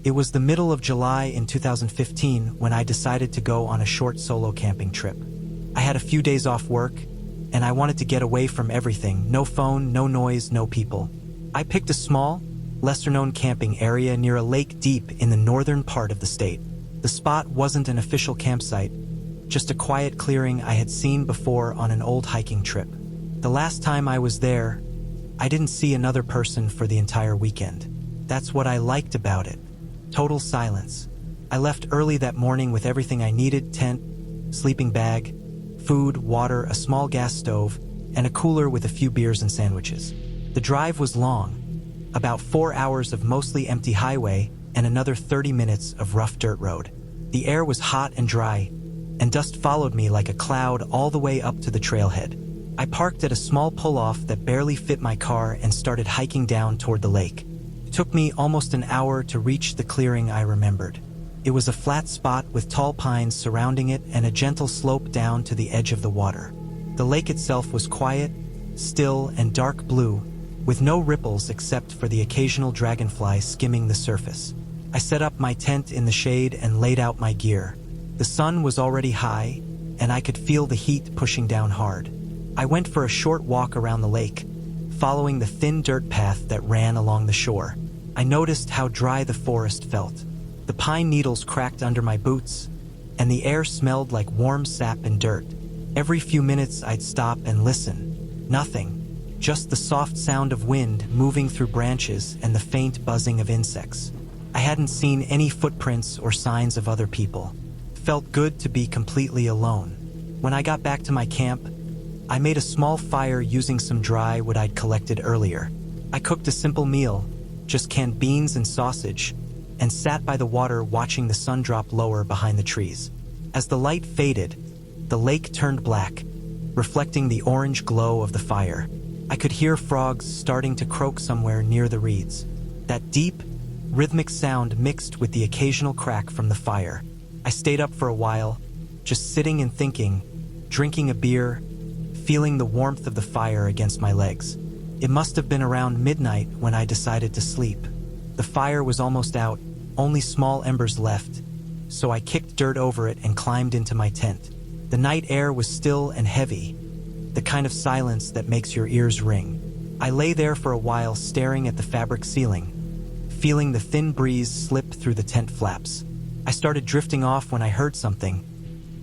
It was the middle of July in 2015 when I decided to go on a short solo camping trip. I had a few days off work, and I wanted to get away from everything. No phone, no noise, no people. I picked a small, lesser-known camping area near a lake deep in the northern part of the state. The spot wasn't an official campsite, just a quiet clearing I had seen before on an old hiking trip. The last time I was there, I didn't see another person for the entire weekend. That's what I liked about it. Total silence. I left early that morning with everything I needed: tent, sleeping bag, food, water, a small gas stove, and a cooler with a few beers and sandwiches. The drive was long, about 4 hours of mostly empty highway and another 30 minutes of rough dirt road. The air was hot and dry, and dust followed me like a cloud all the way up to the trailhead. I parked at a small pull-off that barely fit my car and started hiking down toward the lake. It took me almost an hour to reach the clearing I remembered. It was a flat spot with tall pines surrounding it and a gentle slope down to the edge of the water. The lake itself was quiet, still, and dark blue, with no ripples except for the occasional dragonfly skimming the surface. I set up my tent in the shade and laid out my gear. The sun was already high, and I could feel the heat pushing down hard. I went for a short walk around the lake, following the thin dirt path that ran along the shore. I noticed how dry the forest felt. The pine needles cracked under my boots, and the air smelled like warm sap and dirt. Every few minutes I'd stop and listen. Nothing, just the soft sound of wind moving through branches and the faint buzzing of insects. I hadn't seen any footprints or signs of other people. It felt good to be completely alone. When I got back to my camp, I made a small fire using some dry wood I'd collected earlier. I cooked a simple meal, just canned beans and sausage, and sat by the water watching the sun drop lower behind the trees. As the light faded, the lake turned black, reflecting the orange glow of the fire. I could hear frogs starting to croak somewhere near the reeds. That deep, rhythmic sound mixed with the occasional crack from the fire. I stayed up for a while, just sitting and thinking, drinking a beer, feeling the warmth of the fire against my legs. It must have been around midnight when I decided to sleep. The fire was almost out, only small embers left, so I kicked dirt over it and climbed into my tent. The night air was still and heavy, the kind of silence that makes your ears ring. I lay there for a while staring at the fabric ceiling, feeling the thin breeze slip through the tent flaps. I started drifting off when I heard something,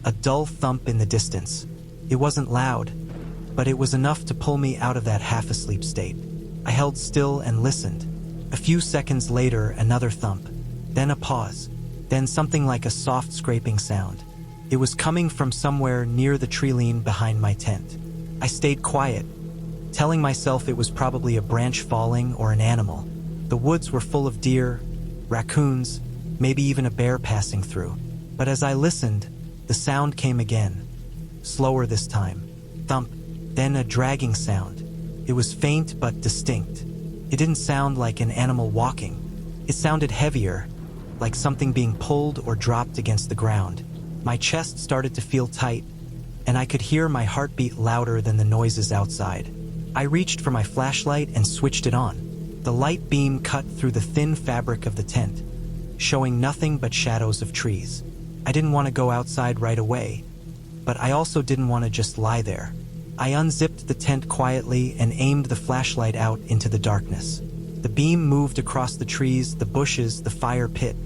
a dull thump in the distance. It wasn't loud, but it was enough to pull me out of that half-asleep state. I held still and listened. A few seconds later, another thump, then a pause, then something like a soft scraping sound. It was coming from somewhere near the tree line behind my tent. I stayed quiet, telling myself it was probably a branch falling or an animal. The woods were full of deer, raccoons, maybe even a bear passing through. But as I listened, the sound came again, slower this time. Thump, then a dragging sound. It was faint but distinct. It didn't sound like an animal walking. It sounded heavier, like something being pulled or dropped against the ground. My chest started to feel tight, and I could hear my heartbeat louder than the noises outside. I reached for my flashlight and switched it on. The light beam cut through the thin fabric of the tent, showing nothing but shadows of trees. I didn't want to go outside right away, but I also didn't want to just lie there. I unzipped the tent quietly and aimed the flashlight out into the darkness. The beam moved across the trees, the bushes, the fire pit.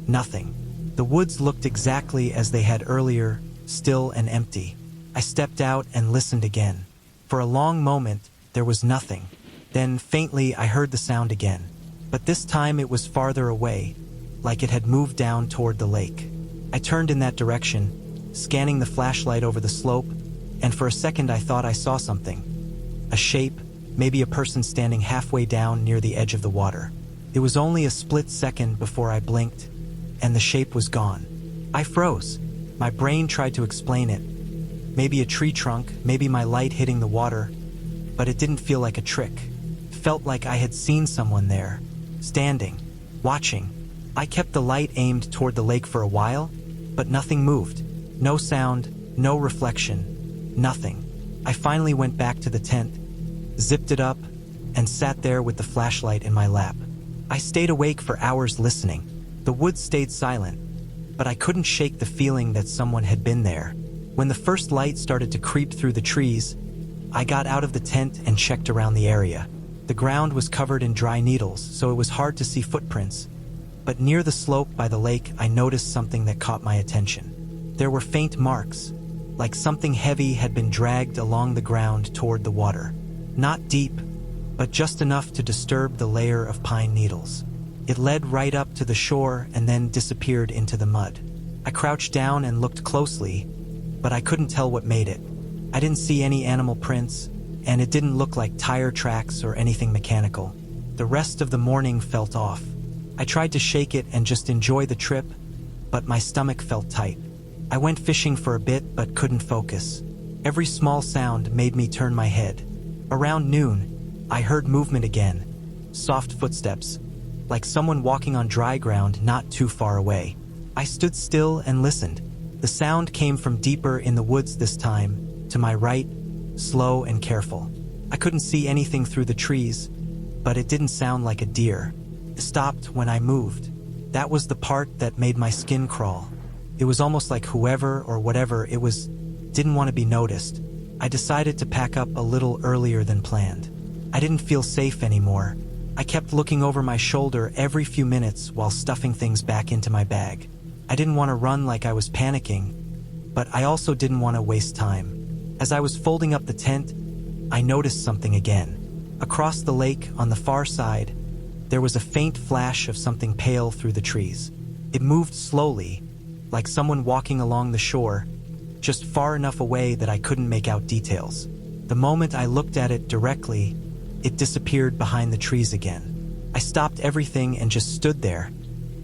Nothing. The woods looked exactly as they had earlier, still and empty. I stepped out and listened again. For a long moment, there was nothing. Then, faintly, I heard the sound again. But this time it was farther away, like it had moved down toward the lake. I turned in that direction, scanning the flashlight over the slope, and for a second I thought I saw something. A shape, maybe a person standing halfway down near the edge of the water. It was only a split second before I blinked, and the shape was gone. I froze. My brain tried to explain it. Maybe a tree trunk, maybe my light hitting the water, but it didn't feel like a trick. It felt like I had seen someone there, standing, watching. I kept the light aimed toward the lake for a while, but nothing moved. No sound, no reflection. Nothing. I finally went back to the tent, zipped it up, and sat there with the flashlight in my lap. I stayed awake for hours listening. The woods stayed silent, but I couldn't shake the feeling that someone had been there. When the first light started to creep through the trees, I got out of the tent and checked around the area. The ground was covered in dry needles, so it was hard to see footprints. But near the slope by the lake, I noticed something that caught my attention. There were faint marks, like something heavy had been dragged along the ground toward the water. Not deep, but just enough to disturb the layer of pine needles. It led right up to the shore and then disappeared into the mud. I crouched down and looked closely, but I couldn't tell what made it. I didn't see any animal prints, and it didn't look like tire tracks or anything mechanical. The rest of the morning felt off. I tried to shake it and just enjoy the trip, but my stomach felt tight. I went fishing for a bit but couldn't focus. Every small sound made me turn my head. Around noon, I heard movement again. Soft footsteps, like someone walking on dry ground not too far away. I stood still and listened. The sound came from deeper in the woods this time, to my right, slow and careful. I couldn't see anything through the trees, but it didn't sound like a deer. It stopped when I moved. That was the part that made my skin crawl. It was almost like whoever or whatever it was didn't want to be noticed. I decided to pack up a little earlier than planned. I didn't feel safe anymore. I kept looking over my shoulder every few minutes while stuffing things back into my bag. I didn't want to run like I was panicking, but I also didn't want to waste time. As I was folding up the tent, I noticed something again. Across the lake on the far side, there was a faint flash of something pale through the trees. It moved slowly, like someone walking along the shore, just far enough away that I couldn't make out details. The moment I looked at it directly, it disappeared behind the trees again. I stopped everything and just stood there,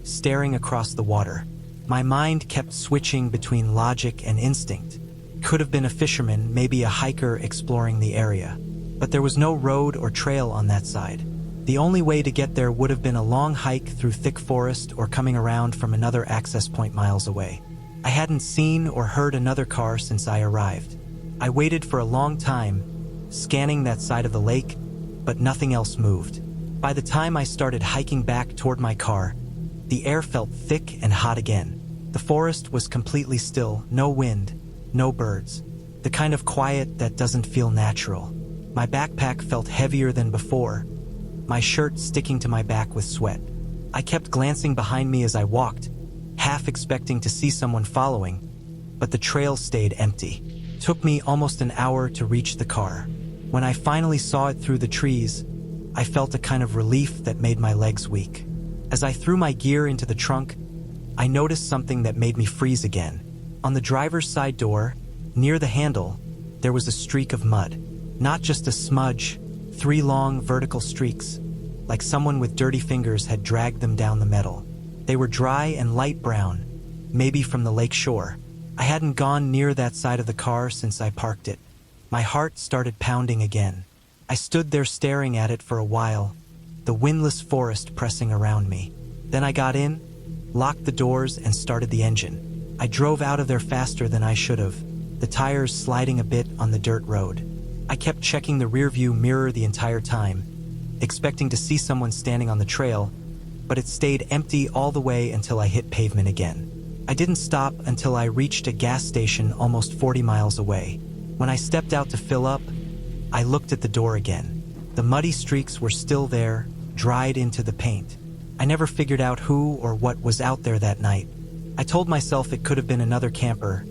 staring across the water. My mind kept switching between logic and instinct. Could have been a fisherman, maybe a hiker exploring the area. But there was no road or trail on that side. The only way to get there would have been a long hike through thick forest or coming around from another access point miles away. I hadn't seen or heard another car since I arrived. I waited for a long time, scanning that side of the lake, but nothing else moved. By the time I started hiking back toward my car, the air felt thick and hot again. The forest was completely still, no wind, no birds. The kind of quiet that doesn't feel natural. My backpack felt heavier than before, my shirt sticking to my back with sweat. I kept glancing behind me as I walked, half expecting to see someone following, but the trail stayed empty. It took me almost an hour to reach the car. When I finally saw it through the trees, I felt a kind of relief that made my legs weak. As I threw my gear into the trunk, I noticed something that made me freeze again. On the driver's side door, near the handle, there was a streak of mud. Not just a smudge, 3 long vertical streaks, like someone with dirty fingers had dragged them down the metal. They were dry and light brown, maybe from the lake shore. I hadn't gone near that side of the car since I parked it. My heart started pounding again. I stood there staring at it for a while, the windless forest pressing around me. Then I got in, locked the doors, and started the engine. I drove out of there faster than I should have, the tires sliding a bit on the dirt road. I kept checking the rearview mirror the entire time, expecting to see someone standing on the trail, but it stayed empty all the way until I hit pavement again. I didn't stop until I reached a gas station almost 40 miles away. When I stepped out to fill up, I looked at the door again. The muddy streaks were still there, dried into the paint. I never figured out who or what was out there that night. I told myself it could have been another camper,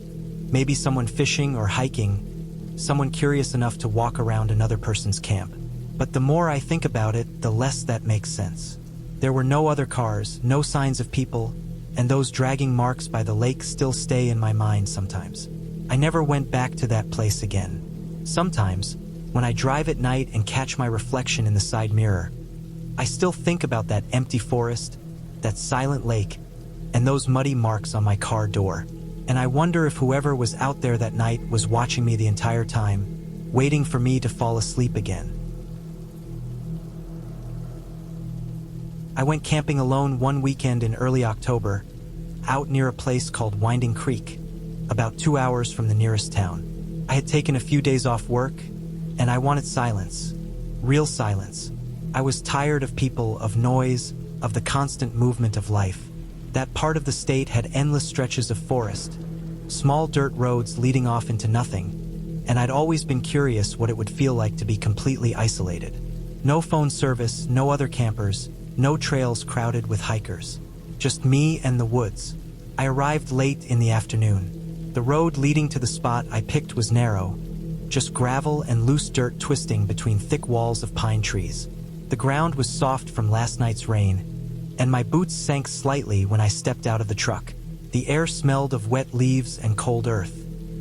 maybe someone fishing or hiking, someone curious enough to walk around another person's camp. But the more I think about it, the less that makes sense. There were no other cars, no signs of people, and those dragging marks by the lake still stay in my mind sometimes. I never went back to that place again. Sometimes, when I drive at night and catch my reflection in the side mirror, I still think about that empty forest, that silent lake, and those muddy marks on my car door. And I wonder if whoever was out there that night was watching me the entire time, waiting for me to fall asleep again. I went camping alone one weekend in early October, out near a place called Winding Creek, about 2 hours from the nearest town. I had taken a few days off work, and I wanted silence, real silence. I was tired of people, of noise, of the constant movement of life. That part of the state had endless stretches of forest, small dirt roads leading off into nothing, and I'd always been curious what it would feel like to be completely isolated. No phone service, no other campers, no trails crowded with hikers. Just me and the woods. I arrived late in the afternoon. The road leading to the spot I picked was narrow, just gravel and loose dirt twisting between thick walls of pine trees. The ground was soft from last night's rain, and my boots sank slightly when I stepped out of the truck. The air smelled of wet leaves and cold earth.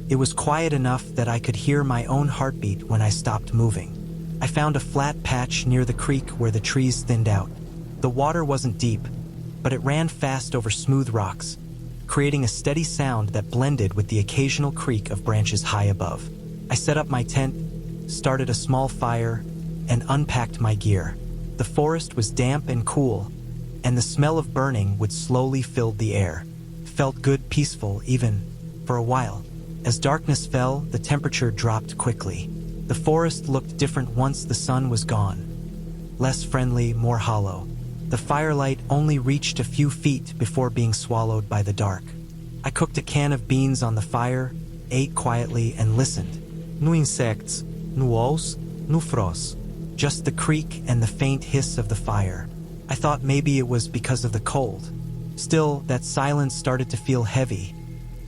It was quiet enough that I could hear my own heartbeat when I stopped moving. I found a flat patch near the creek where the trees thinned out. The water wasn't deep, but it ran fast over smooth rocks, creating a steady sound that blended with the occasional creak of branches high above. I set up my tent, started a small fire, and unpacked my gear. The forest was damp and cool, and the smell of burning would slowly fill the air. Felt good, peaceful, even for a while. As darkness fell, the temperature dropped quickly. The forest looked different once the sun was gone. Less friendly, more hollow. The firelight only reached a few feet before being swallowed by the dark. I cooked a can of beans on the fire, ate quietly, and listened. No insects, no owls, no frost. Just the creak and the faint hiss of the fire. I thought maybe it was because of the cold. Still, that silence started to feel heavy,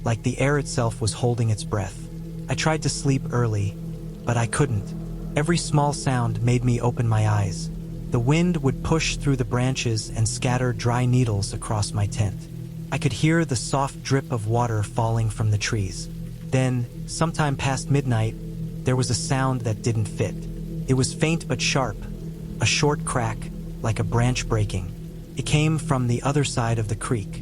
like the air itself was holding its breath. I tried to sleep early, but I couldn't. Every small sound made me open my eyes. The wind would push through the branches and scatter dry needles across my tent. I could hear the soft drip of water falling from the trees. Then, sometime past midnight, there was a sound that didn't fit. It was faint but sharp, a short crack, like a branch breaking. It came from the other side of the creek.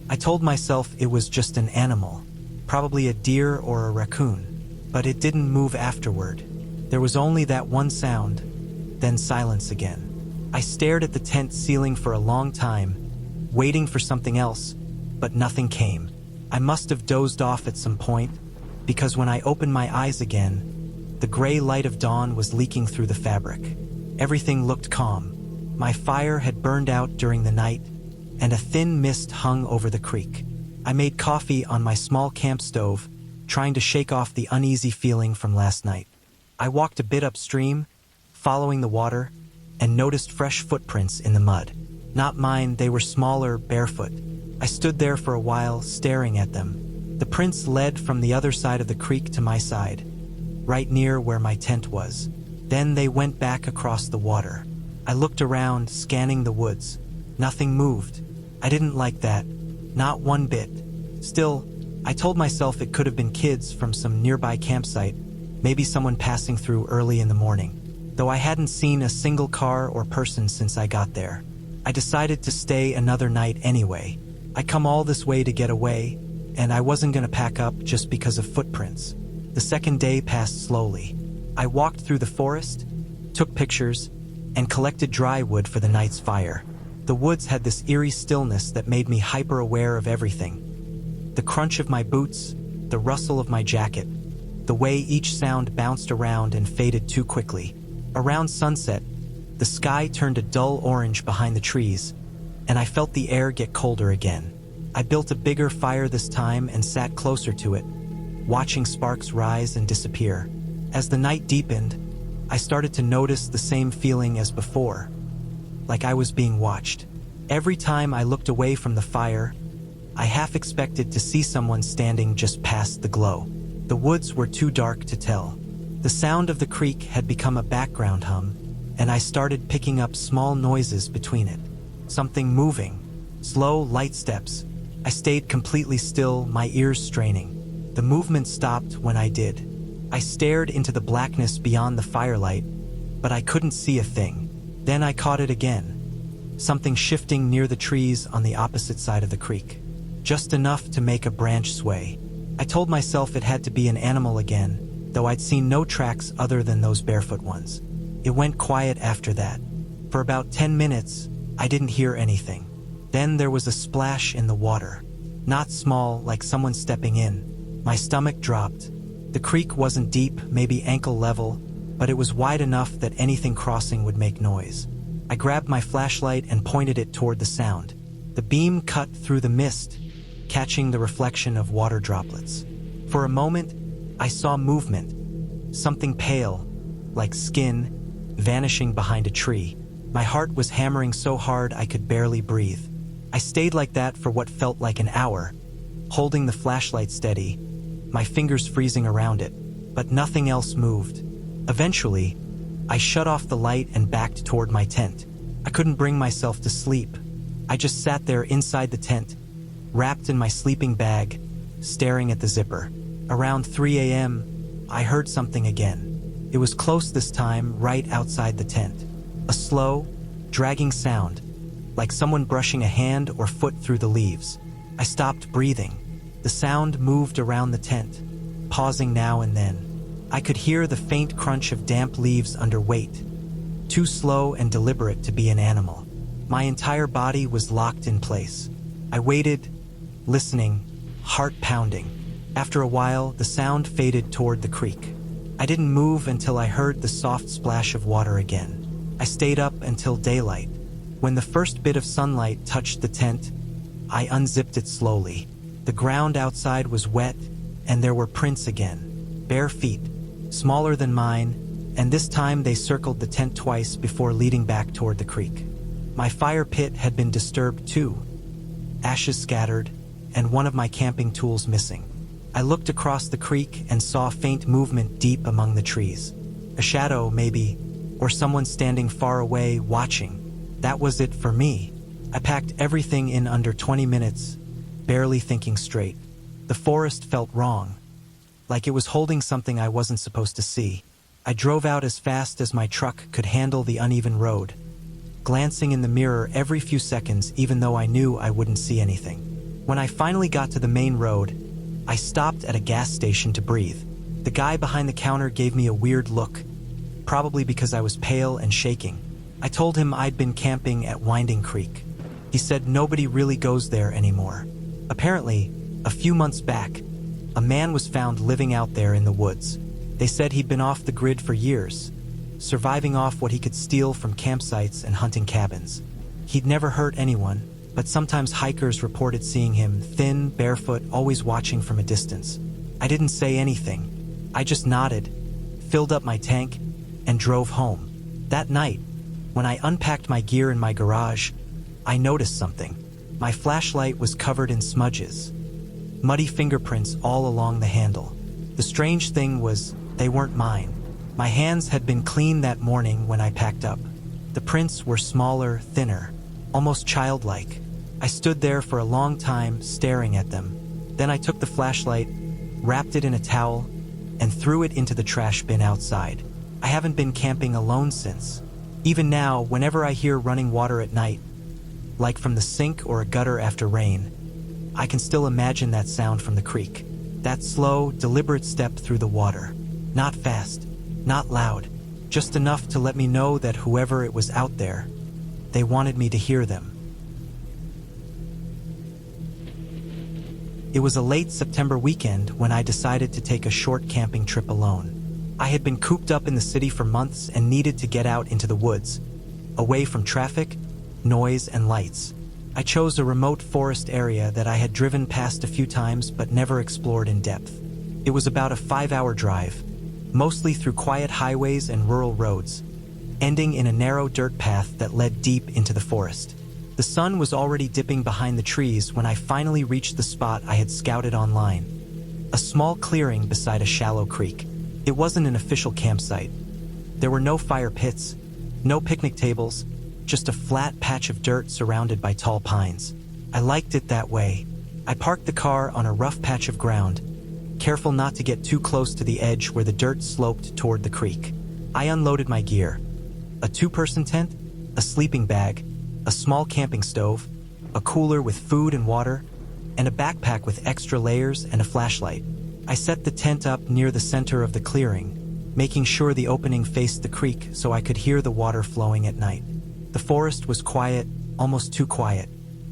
I told myself it was just an animal, probably a deer or a raccoon. But it didn't move afterward. There was only that one sound, then silence again. I stared at the tent ceiling for a long time, waiting for something else, but nothing came. I must have dozed off at some point, because when I opened my eyes again, the gray light of dawn was leaking through the fabric. Everything looked calm. My fire had burned out during the night, and a thin mist hung over the creek. I made coffee on my small camp stove, trying to shake off the uneasy feeling from last night. I walked a bit upstream, following the water, and noticed fresh footprints in the mud. Not mine, they were smaller, barefoot. I stood there for a while, staring at them. The prints led from the other side of the creek to my side, right near where my tent was. Then they went back across the water. I looked around, scanning the woods. Nothing moved. I didn't like that, not one bit. Still, I told myself it could have been kids from some nearby campsite, maybe someone passing through early in the morning. Though I hadn't seen a single car or person since I got there. I decided to stay another night anyway. I'd come all this way to get away, and I wasn't gonna pack up just because of footprints. The second day passed slowly. I walked through the forest, took pictures, and collected dry wood for the night's fire. The woods had this eerie stillness that made me hyper-aware of everything. The crunch of my boots, the rustle of my jacket, the way each sound bounced around and faded too quickly. Around sunset, the sky turned a dull orange behind the trees, and I felt the air get colder again. I built a bigger fire this time and sat closer to it, watching sparks rise and disappear. As the night deepened, I started to notice the same feeling as before, like I was being watched. Every time I looked away from the fire, I half expected to see someone standing just past the glow. The woods were too dark to tell. The sound of the creek had become a background hum, and I started picking up small noises between it. Something moving, slow, light steps. I stayed completely still, my ears straining. The movement stopped when I did. I stared into the blackness beyond the firelight, but I couldn't see a thing. Then I caught it again. Something shifting near the trees on the opposite side of the creek. Just enough to make a branch sway. I told myself it had to be an animal again, though I'd seen no tracks other than those barefoot ones. It went quiet after that. For about 10 minutes, I didn't hear anything. Then there was a splash in the water. Not small, like someone stepping in. My stomach dropped. The creek wasn't deep, maybe ankle level, but it was wide enough that anything crossing would make noise. I grabbed my flashlight and pointed it toward the sound. The beam cut through the mist, catching the reflection of water droplets. For a moment, I saw movement, something pale, like skin, vanishing behind a tree. My heart was hammering so hard I could barely breathe. I stayed like that for what felt like an hour, holding the flashlight steady, my fingers freezing around it, but nothing else moved. Eventually, I shut off the light and backed toward my tent. I couldn't bring myself to sleep. I just sat there inside the tent, wrapped in my sleeping bag, staring at the zipper. Around 3 a.m., I heard something again. It was close this time, right outside the tent. A slow, dragging sound, like someone brushing a hand or foot through the leaves. I stopped breathing. The sound moved around the tent, pausing now and then. I could hear the faint crunch of damp leaves under weight, too slow and deliberate to be an animal. My entire body was locked in place. I waited, listening, heart pounding. After a while, the sound faded toward the creek. I didn't move until I heard the soft splash of water again. I stayed up until daylight. When the first bit of sunlight touched the tent, I unzipped it slowly. The ground outside was wet, and there were prints again. Bare feet, smaller than mine, and this time they circled the tent twice before leading back toward the creek. My fire pit had been disturbed too. Ashes scattered, and one of my camping tools missing. I looked across the creek and saw faint movement deep among the trees. A shadow, maybe, or someone standing far away, watching. That was it for me. I packed everything in under 20 minutes, barely thinking straight. The forest felt wrong, like it was holding something I wasn't supposed to see. I drove out as fast as my truck could handle the uneven road, glancing in the mirror every few seconds even though I knew I wouldn't see anything. When I finally got to the main road, I stopped at a gas station to breathe. The guy behind the counter gave me a weird look, probably because I was pale and shaking. I told him I'd been camping at Winding Creek. He said nobody really goes there anymore. Apparently, a few months back, a man was found living out there in the woods. They said he'd been off the grid for years, surviving off what he could steal from campsites and hunting cabins. He'd never hurt anyone, but sometimes hikers reported seeing him, thin, barefoot, always watching from a distance. I didn't say anything. I just nodded, filled up my tank, and drove home. That night, when I unpacked my gear in my garage, I noticed something. My flashlight was covered in smudges, muddy fingerprints all along the handle. The strange thing was, they weren't mine. My hands had been clean that morning when I packed up. The prints were smaller, thinner, almost childlike. I stood there for a long time, staring at them. Then I took the flashlight, wrapped it in a towel, and threw it into the trash bin outside. I haven't been camping alone since. Even now, whenever I hear running water at night, like from the sink or a gutter after rain, I can still imagine that sound from the creek. That slow, deliberate step through the water. Not fast, not loud, just enough to let me know that whoever it was out there, they wanted me to hear them. It was a late September weekend when I decided to take a short camping trip alone. I had been cooped up in the city for months and needed to get out into the woods, away from traffic, noise, and lights. I chose a remote forest area that I had driven past a few times but never explored in depth. It was about a 5-hour drive, mostly through quiet highways and rural roads, ending in a narrow dirt path that led deep into the forest. The sun was already dipping behind the trees when I finally reached the spot I had scouted online. A small clearing beside a shallow creek. It wasn't an official campsite. There were no fire pits, no picnic tables, just a flat patch of dirt surrounded by tall pines. I liked it that way. I parked the car on a rough patch of ground, careful not to get too close to the edge where the dirt sloped toward the creek. I unloaded my gear. A 2-person tent, a sleeping bag, a small camping stove, a cooler with food and water, and a backpack with extra layers and a flashlight. I set the tent up near the center of the clearing, making sure the opening faced the creek so I could hear the water flowing at night. The forest was quiet, almost too quiet.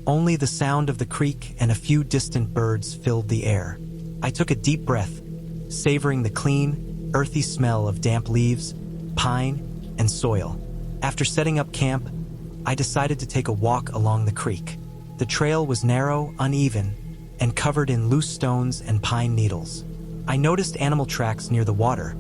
Only the sound of the creek and a few distant birds filled the air. I took a deep breath, savoring the clean, earthy smell of damp leaves, pine, and soil. After setting up camp, I decided to take a walk along the creek. The trail was narrow, uneven, and covered in loose stones and pine needles. I noticed animal tracks near the water: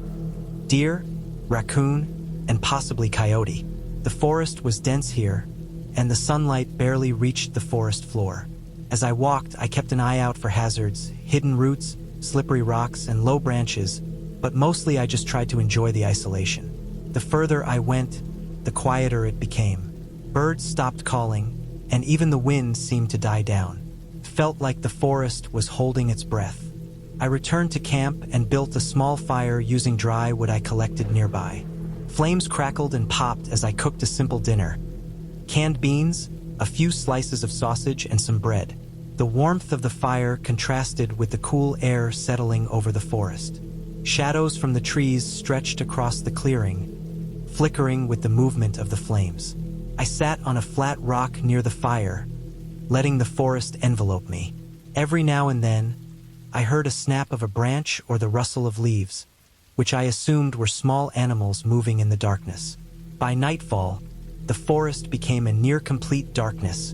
deer, raccoon, and possibly coyote. The forest was dense here, and the sunlight barely reached the forest floor. As I walked, I kept an eye out for hazards, hidden roots, slippery rocks, and low branches, but mostly I just tried to enjoy the isolation. The further I went, the quieter it became. Birds stopped calling, and even the wind seemed to die down. It felt like the forest was holding its breath. I returned to camp and built a small fire using dry wood I collected nearby. Flames crackled and popped as I cooked a simple dinner: canned beans, a few slices of sausage, and some bread. The warmth of the fire contrasted with the cool air settling over the forest. Shadows from the trees stretched across the clearing, flickering with the movement of the flames. I sat on a flat rock near the fire, letting the forest envelope me. Every now and then, I heard a snap of a branch or the rustle of leaves, which I assumed were small animals moving in the darkness. By nightfall, the forest became a near-complete darkness,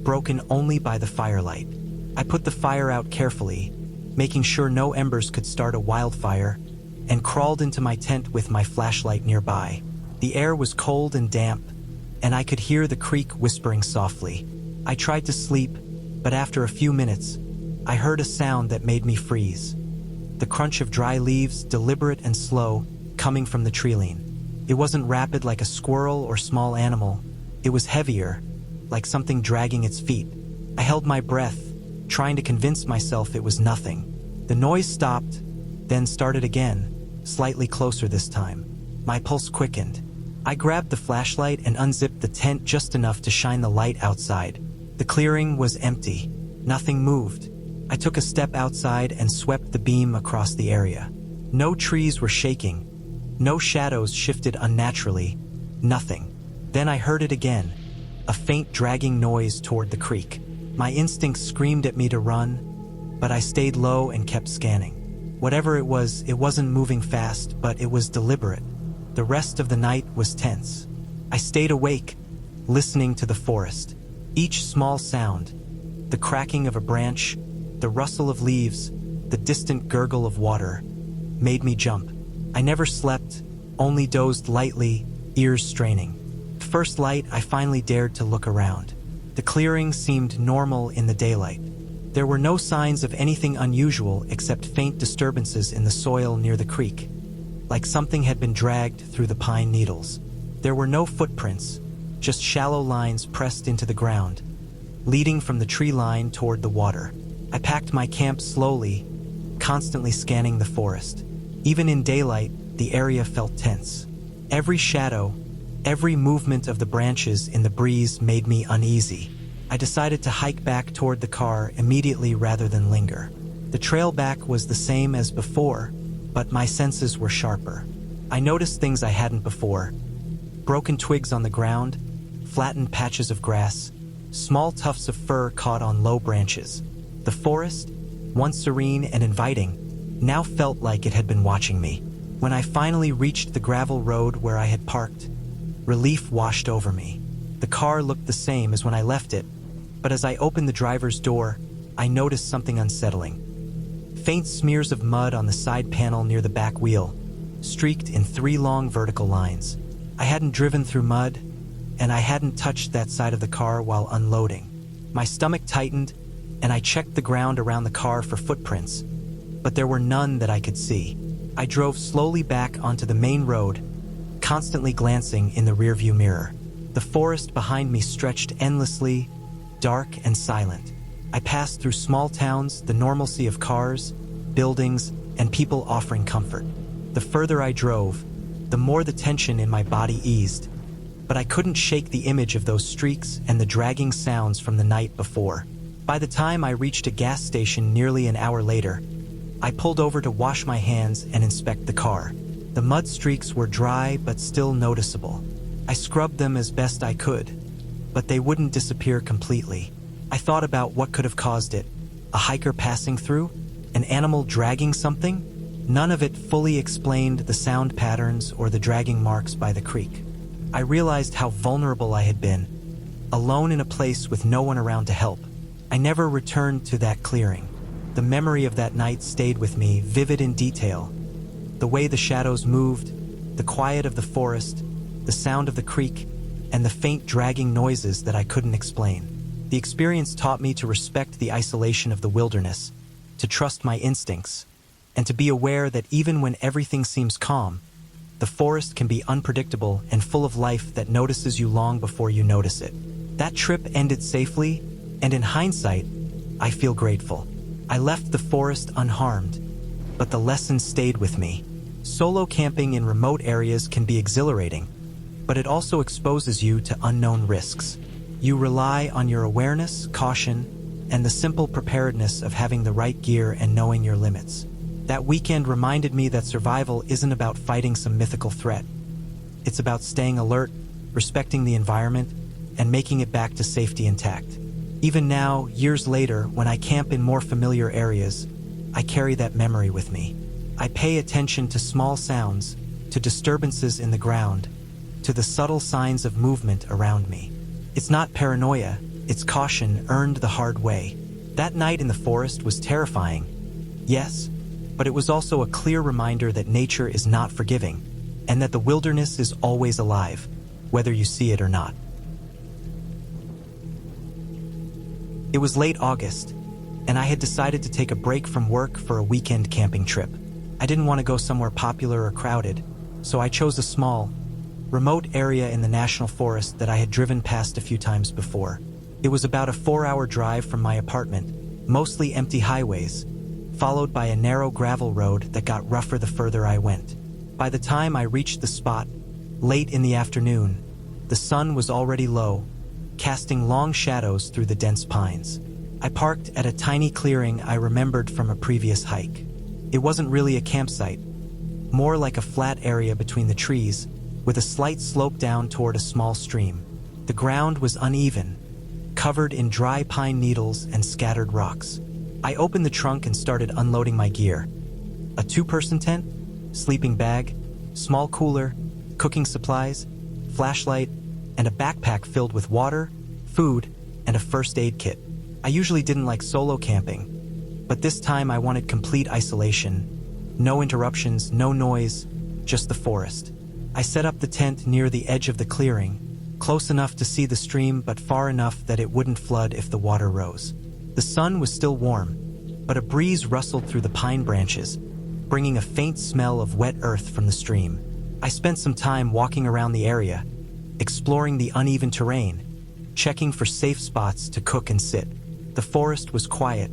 broken only by the firelight. I put the fire out carefully, making sure no embers could start a wildfire, and crawled into my tent with my flashlight nearby. The air was cold and damp, and I could hear the creek whispering softly. I tried to sleep, but after a few minutes, I heard a sound that made me freeze. The crunch of dry leaves, deliberate and slow, coming from the tree-line. It wasn't rapid like a squirrel or small animal. It was heavier, like something dragging its feet. I held my breath, trying to convince myself it was nothing. The noise stopped, then started again, slightly closer this time. My pulse quickened. I grabbed the flashlight and unzipped the tent just enough to shine the light outside. The clearing was empty. Nothing moved. I took a step outside and swept the beam across the area. No trees were shaking. No shadows shifted unnaturally. Nothing. Then I heard it again, a faint dragging noise toward the creek. My instincts screamed at me to run, but I stayed low and kept scanning. Whatever it wasn't moving fast, but it was deliberate. The rest of the night was tense. I stayed awake, listening to the forest. Each small sound, the cracking of a branch, the rustle of leaves, the distant gurgle of water, made me jump. I never slept, only dozed lightly, ears straining. First light, I finally dared to look around. The clearing seemed normal in the daylight. There were no signs of anything unusual except faint disturbances in the soil near the creek, like something had been dragged through the pine needles. There were no footprints, just shallow lines pressed into the ground, leading from the tree line toward the water. I packed my camp slowly, constantly scanning the forest. Even in daylight, the area felt tense. Every shadow, every movement of the branches in the breeze made me uneasy. I decided to hike back toward the car immediately rather than linger. The trail back was the same as before, but my senses were sharper. I noticed things I hadn't before: broken twigs on the ground, flattened patches of grass, small tufts of fur caught on low branches. The forest, once serene and inviting, now felt like it had been watching me. When I finally reached the gravel road where I had parked, relief washed over me. The car looked the same as when I left it, but as I opened the driver's door, I noticed something unsettling. Faint smears of mud on the side panel near the back wheel, streaked in 3 long vertical lines. I hadn't driven through mud, and I hadn't touched that side of the car while unloading. My stomach tightened, and I checked the ground around the car for footprints, but there were none that I could see. I drove slowly back onto the main road, constantly glancing in the rearview mirror. The forest behind me stretched endlessly, dark and silent. I passed through small towns, the normalcy of cars, buildings, and people offering comfort. The further I drove, the more the tension in my body eased, but I couldn't shake the image of those streaks and the dragging sounds from the night before. By the time I reached a gas station nearly an hour later, I pulled over to wash my hands and inspect the car. The mud streaks were dry but still noticeable. I scrubbed them as best I could, but they wouldn't disappear completely. I thought about what could have caused it: a hiker passing through? An animal dragging something? None of it fully explained the sound patterns or the dragging marks by the creek. I realized how vulnerable I had been, alone in a place with no one around to help. I never returned to that clearing. The memory of that night stayed with me, vivid in detail. The way the shadows moved, the quiet of the forest, the sound of the creek, and the faint dragging noises that I couldn't explain. The experience taught me to respect the isolation of the wilderness, to trust my instincts, and to be aware that even when everything seems calm, the forest can be unpredictable and full of life that notices you long before you notice it. That trip ended safely, and in hindsight, I feel grateful. I left the forest unharmed, but the lesson stayed with me. Solo camping in remote areas can be exhilarating, but it also exposes you to unknown risks. You rely on your awareness, caution, and the simple preparedness of having the right gear and knowing your limits. That weekend reminded me that survival isn't about fighting some mythical threat. It's about staying alert, respecting the environment, and making it back to safety intact. Even now, years later, when I camp in more familiar areas, I carry that memory with me. I pay attention to small sounds, to disturbances in the ground, to the subtle signs of movement around me. It's not paranoia, it's caution earned the hard way. That night in the forest was terrifying, yes, but it was also a clear reminder that nature is not forgiving, and that the wilderness is always alive, whether you see it or not. It was late August, and I had decided to take a break from work for a weekend camping trip. I didn't want to go somewhere popular or crowded, so I chose a small, remote area in the national forest that I had driven past a few times before. It was about a 4-hour drive from my apartment, mostly empty highways, followed by a narrow gravel road that got rougher the further I went. By the time I reached the spot, late in the afternoon, the sun was already low, casting long shadows through the dense pines. I parked at a tiny clearing I remembered from a previous hike. It wasn't really a campsite, more like a flat area between the trees, with a slight slope down toward a small stream. The ground was uneven, covered in dry pine needles and scattered rocks. I opened the trunk and started unloading my gear. A 2-person tent, sleeping bag, small cooler, cooking supplies, flashlight, and a backpack filled with water, food, and a first aid kit. I usually didn't like solo camping, but this time I wanted complete isolation. No interruptions, no noise, just the forest. I set up the tent near the edge of the clearing, close enough to see the stream but far enough that it wouldn't flood if the water rose. The sun was still warm, but a breeze rustled through the pine branches, bringing a faint smell of wet earth from the stream. I spent some time walking around the area, exploring the uneven terrain, checking for safe spots to cook and sit. The forest was quiet,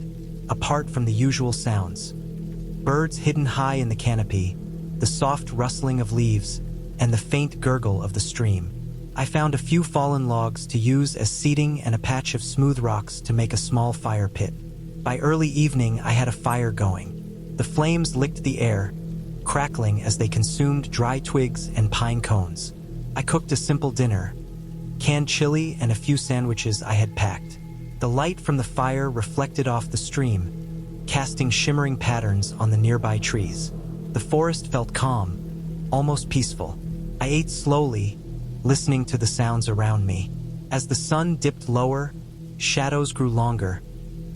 apart from the usual sounds. Birds hidden high in the canopy, the soft rustling of leaves, and the faint gurgle of the stream. I found a few fallen logs to use as seating and a patch of smooth rocks to make a small fire pit. By early evening, I had a fire going. The flames licked the air, crackling as they consumed dry twigs and pine cones. I cooked a simple dinner, canned chili and a few sandwiches I had packed. The light from the fire reflected off the stream, casting shimmering patterns on the nearby trees. The forest felt calm, almost peaceful. I ate slowly, listening to the sounds around me. As the sun dipped lower, shadows grew longer,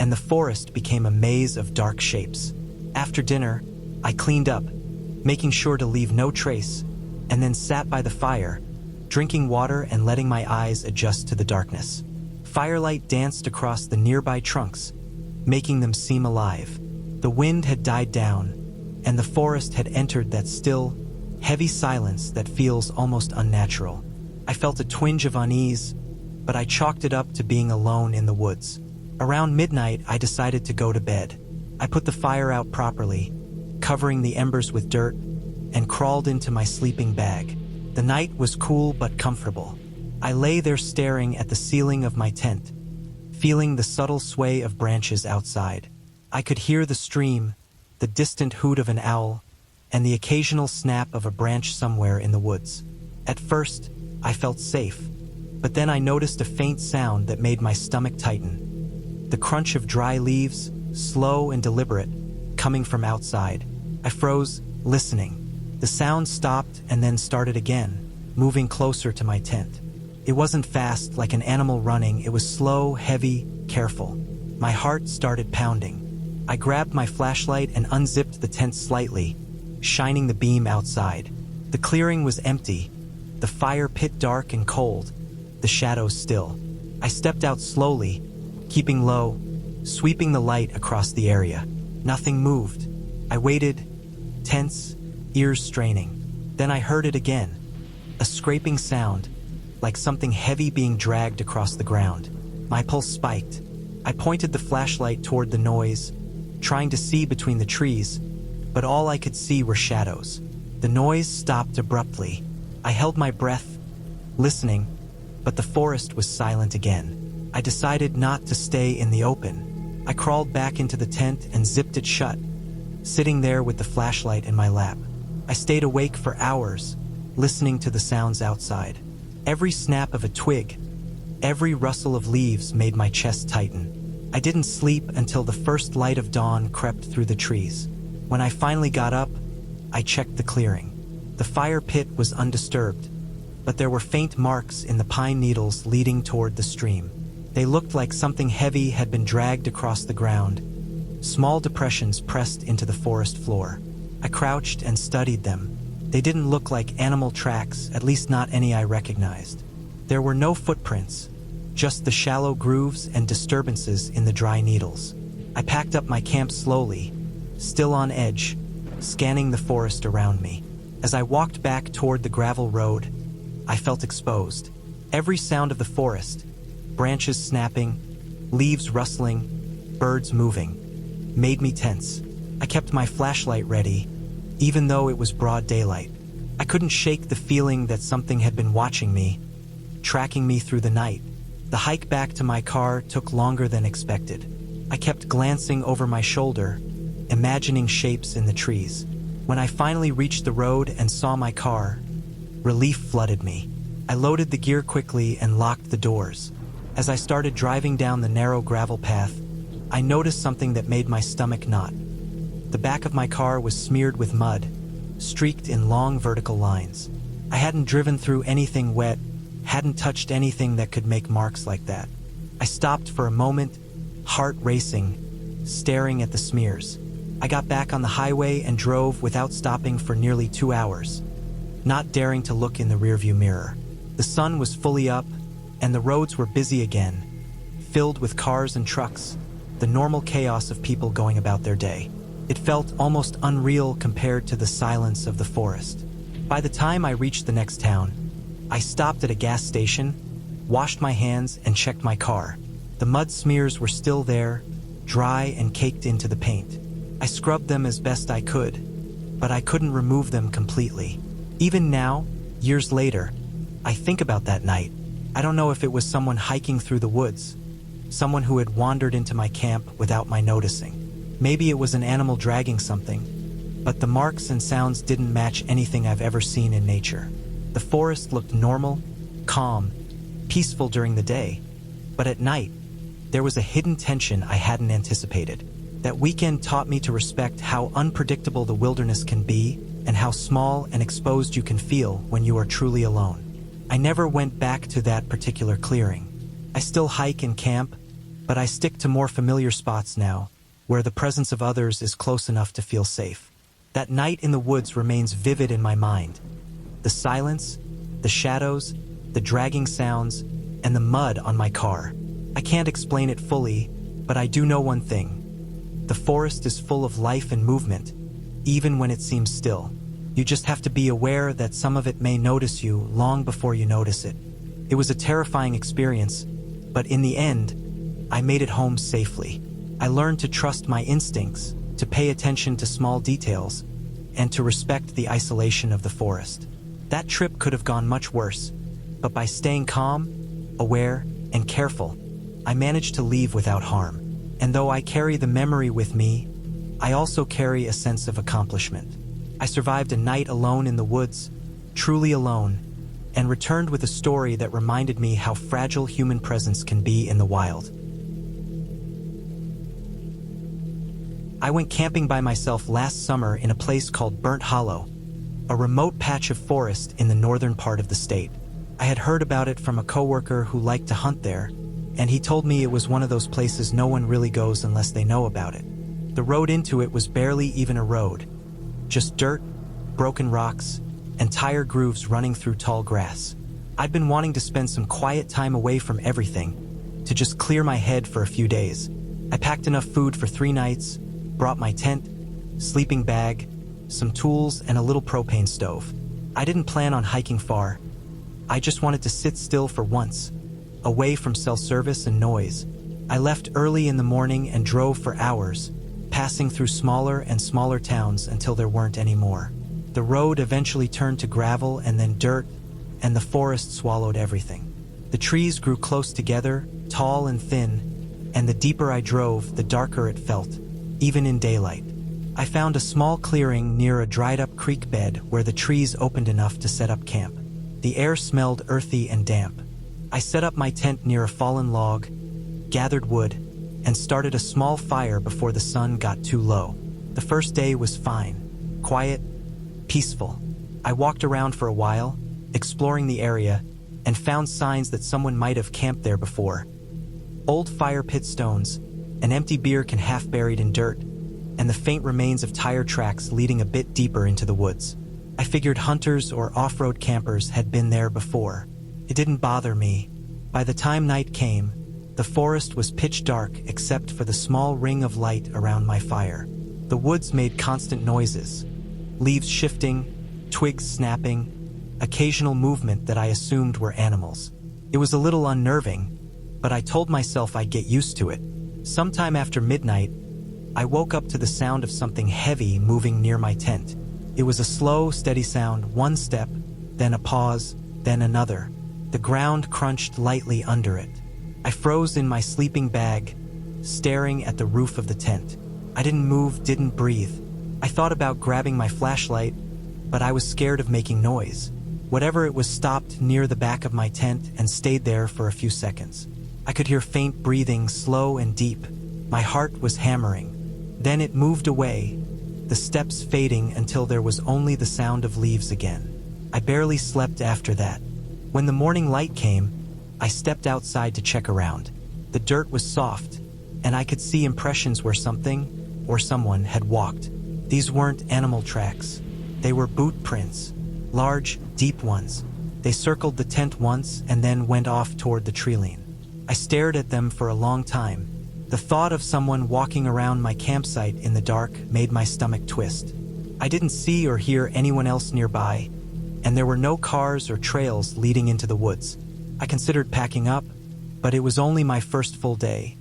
and the forest became a maze of dark shapes. After dinner, I cleaned up, making sure to leave no trace, and then sat by the fire, drinking water and letting my eyes adjust to the darkness. Firelight danced across the nearby trunks, making them seem alive. The wind had died down, and the forest had entered that still, heavy silence that feels almost unnatural. I felt a twinge of unease, but I chalked it up to being alone in the woods. Around midnight, I decided to go to bed. I put the fire out properly, covering the embers with dirt, and crawled into my sleeping bag. The night was cool but comfortable. I lay there staring at the ceiling of my tent, feeling the subtle sway of branches outside. I could hear the stream, the distant hoot of an owl, and the occasional snap of a branch somewhere in the woods. At first, I felt safe, but then I noticed a faint sound that made my stomach tighten. The crunch of dry leaves, slow and deliberate, coming from outside. I froze, listening. The sound stopped and then started again, moving closer to my tent. It wasn't fast, like an animal running. It was slow, heavy, careful. My heart started pounding. I grabbed my flashlight and unzipped the tent slightly, shining the beam outside. The clearing was empty, the fire pit dark and cold, the shadows still. I stepped out slowly, keeping low, sweeping the light across the area. Nothing moved. I waited, tense, ears straining. Then I heard it again, a scraping sound, like something heavy being dragged across the ground. My pulse spiked. I pointed the flashlight toward the noise, trying to see between the trees, but all I could see were shadows. The noise stopped abruptly. I held my breath, listening, but the forest was silent again. I decided not to stay in the open. I crawled back into the tent and zipped it shut, sitting there with the flashlight in my lap. I stayed awake for hours, listening to the sounds outside. Every snap of a twig, every rustle of leaves made my chest tighten. I didn't sleep until the first light of dawn crept through the trees. When I finally got up, I checked the clearing. The fire pit was undisturbed, but there were faint marks in the pine needles leading toward the stream. They looked like something heavy had been dragged across the ground. Small depressions pressed into the forest floor. I crouched and studied them. They didn't look like animal tracks, at least not any I recognized. There were no footprints, just the shallow grooves and disturbances in the dry needles. I packed up my camp slowly, still on edge, scanning the forest around me. As I walked back toward the gravel road, I felt exposed. Every sound of the forest, branches snapping, leaves rustling, birds moving, made me tense. I kept my flashlight ready, even though it was broad daylight. I couldn't shake the feeling that something had been watching me, tracking me through the night. The hike back to my car took longer than expected. I kept glancing over my shoulder, imagining shapes in the trees. When I finally reached the road and saw my car, relief flooded me. I loaded the gear quickly and locked the doors. As I started driving down the narrow gravel path, I noticed something that made my stomach knot. The back of my car was smeared with mud, streaked in long vertical lines. I hadn't driven through anything wet, hadn't touched anything that could make marks like that. I stopped for a moment, heart racing, staring at the smears. I got back on the highway and drove without stopping for nearly 2 hours, not daring to look in the rearview mirror. The sun was fully up, and the roads were busy again, filled with cars and trucks, the normal chaos of people going about their day. It felt almost unreal compared to the silence of the forest. By the time I reached the next town, I stopped at a gas station, washed my hands, and checked my car. The mud smears were still there, dry and caked into the paint. I scrubbed them as best I could, but I couldn't remove them completely. Even now, years later, I think about that night. I don't know if it was someone hiking through the woods, someone who had wandered into my camp without my noticing. Maybe it was an animal dragging something, but the marks and sounds didn't match anything I've ever seen in nature. The forest looked normal, calm, peaceful during the day, but at night, there was a hidden tension I hadn't anticipated. That weekend taught me to respect how unpredictable the wilderness can be and how small and exposed you can feel when you are truly alone. I never went back to that particular clearing. I still hike and camp, but I stick to more familiar spots now, where the presence of others is close enough to feel safe. That night in the woods remains vivid in my mind. The silence, the shadows, the dragging sounds, and the mud on my car. I can't explain it fully, but I do know one thing. The forest is full of life and movement, even when it seems still. You just have to be aware that some of it may notice you long before you notice it. It was a terrifying experience, but in the end, I made it home safely. I learned to trust my instincts, to pay attention to small details, and to respect the isolation of the forest. That trip could have gone much worse, but by staying calm, aware, and careful, I managed to leave without harm. And though I carry the memory with me, I also carry a sense of accomplishment. I survived a night alone in the woods, truly alone, and returned with a story that reminded me how fragile human presence can be in the wild. I went camping by myself last summer in a place called Burnt Hollow, a remote patch of forest in the northern part of the state. I had heard about it from a coworker who liked to hunt there, and he told me it was one of those places no one really goes unless they know about it. The road into it was barely even a road, just dirt, broken rocks, and tire grooves running through tall grass. I'd been wanting to spend some quiet time away from everything, to just clear my head for a few days. I packed enough food for 3 nights, brought my tent, sleeping bag, some tools, and a little propane stove. I didn't plan on hiking far. I just wanted to sit still for once, away from cell service and noise. I left early in the morning and drove for hours, passing through smaller and smaller towns until there weren't any more. The road eventually turned to gravel and then dirt, and the forest swallowed everything. The trees grew close together, tall and thin, and the deeper I drove, the darker it felt, even in daylight. I found a small clearing near a dried-up creek bed where the trees opened enough to set up camp. The air smelled earthy and damp. I set up my tent near a fallen log, gathered wood, and started a small fire before the sun got too low. The first day was fine, quiet, peaceful. I walked around for a while, exploring the area, and found signs that someone might have camped there before. Old fire pit stones, an empty beer can half buried in dirt, and the faint remains of tire tracks leading a bit deeper into the woods. I figured hunters or off-road campers had been there before. It didn't bother me. By the time night came, the forest was pitch dark except for the small ring of light around my fire. The woods made constant noises, leaves shifting, twigs snapping, occasional movement that I assumed were animals. It was a little unnerving, but I told myself I'd get used to it. Sometime after midnight, I woke up to the sound of something heavy moving near my tent. It was a slow, steady sound, one step, then a pause, then another. The ground crunched lightly under it. I froze in my sleeping bag, staring at the roof of the tent. I didn't move, didn't breathe. I thought about grabbing my flashlight, but I was scared of making noise. Whatever it was stopped near the back of my tent and stayed there for a few seconds. I could hear faint breathing, slow and deep. My heart was hammering. Then it moved away, the steps fading until there was only the sound of leaves again. I barely slept after that. When the morning light came, I stepped outside to check around. The dirt was soft, and I could see impressions where something or someone had walked. These weren't animal tracks. They were boot prints, large, deep ones. They circled the tent once and then went off toward the treeline. I stared at them for a long time. The thought of someone walking around my campsite in the dark made my stomach twist. I didn't see or hear anyone else nearby, and there were no cars or trails leading into the woods. I considered packing up, but it was only my first full day,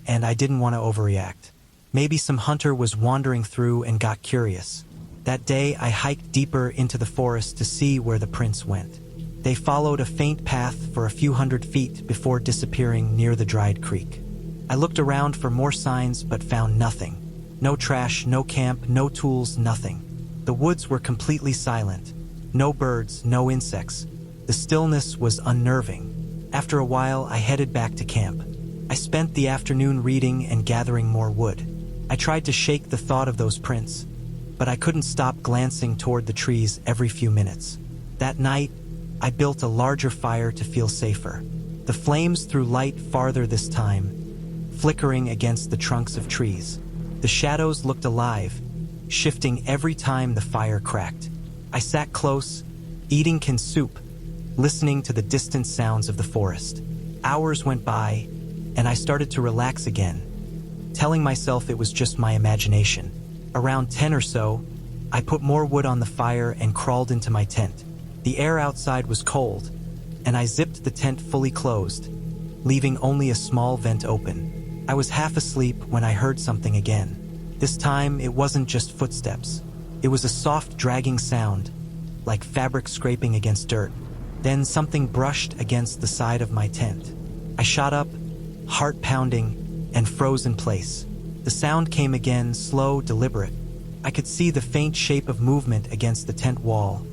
and I didn't want to overreact. Maybe some hunter was wandering through and got curious. That day, I hiked deeper into the forest to see where the prints went. They followed a faint path for a few hundred feet before disappearing near the dried creek. I looked around for more signs but found nothing. No trash, no camp, no tools, nothing. The woods were completely silent. No birds, no insects. The stillness was unnerving. After a while, I headed back to camp. I spent the afternoon reading and gathering more wood. I tried to shake the thought of those prints, but I couldn't stop glancing toward the trees every few minutes. That night, I built a larger fire to feel safer. The flames threw light farther this time, flickering against the trunks of trees. The shadows looked alive, shifting every time the fire cracked. I sat close, eating canned soup, listening to the distant sounds of the forest. Hours went by, and I started to relax again, telling myself it was just my imagination. Around 10 or so, I put more wood on the fire and crawled into my tent. The air outside was cold, and I zipped the tent fully closed, leaving only a small vent open. I was half asleep when I heard something again. This time, it wasn't just footsteps. It was a soft, dragging sound, like fabric scraping against dirt. Then something brushed against the side of my tent. I shot up, heart pounding, and froze in place. The sound came again, slow, deliberate. I could see the faint shape of movement against the tent wall,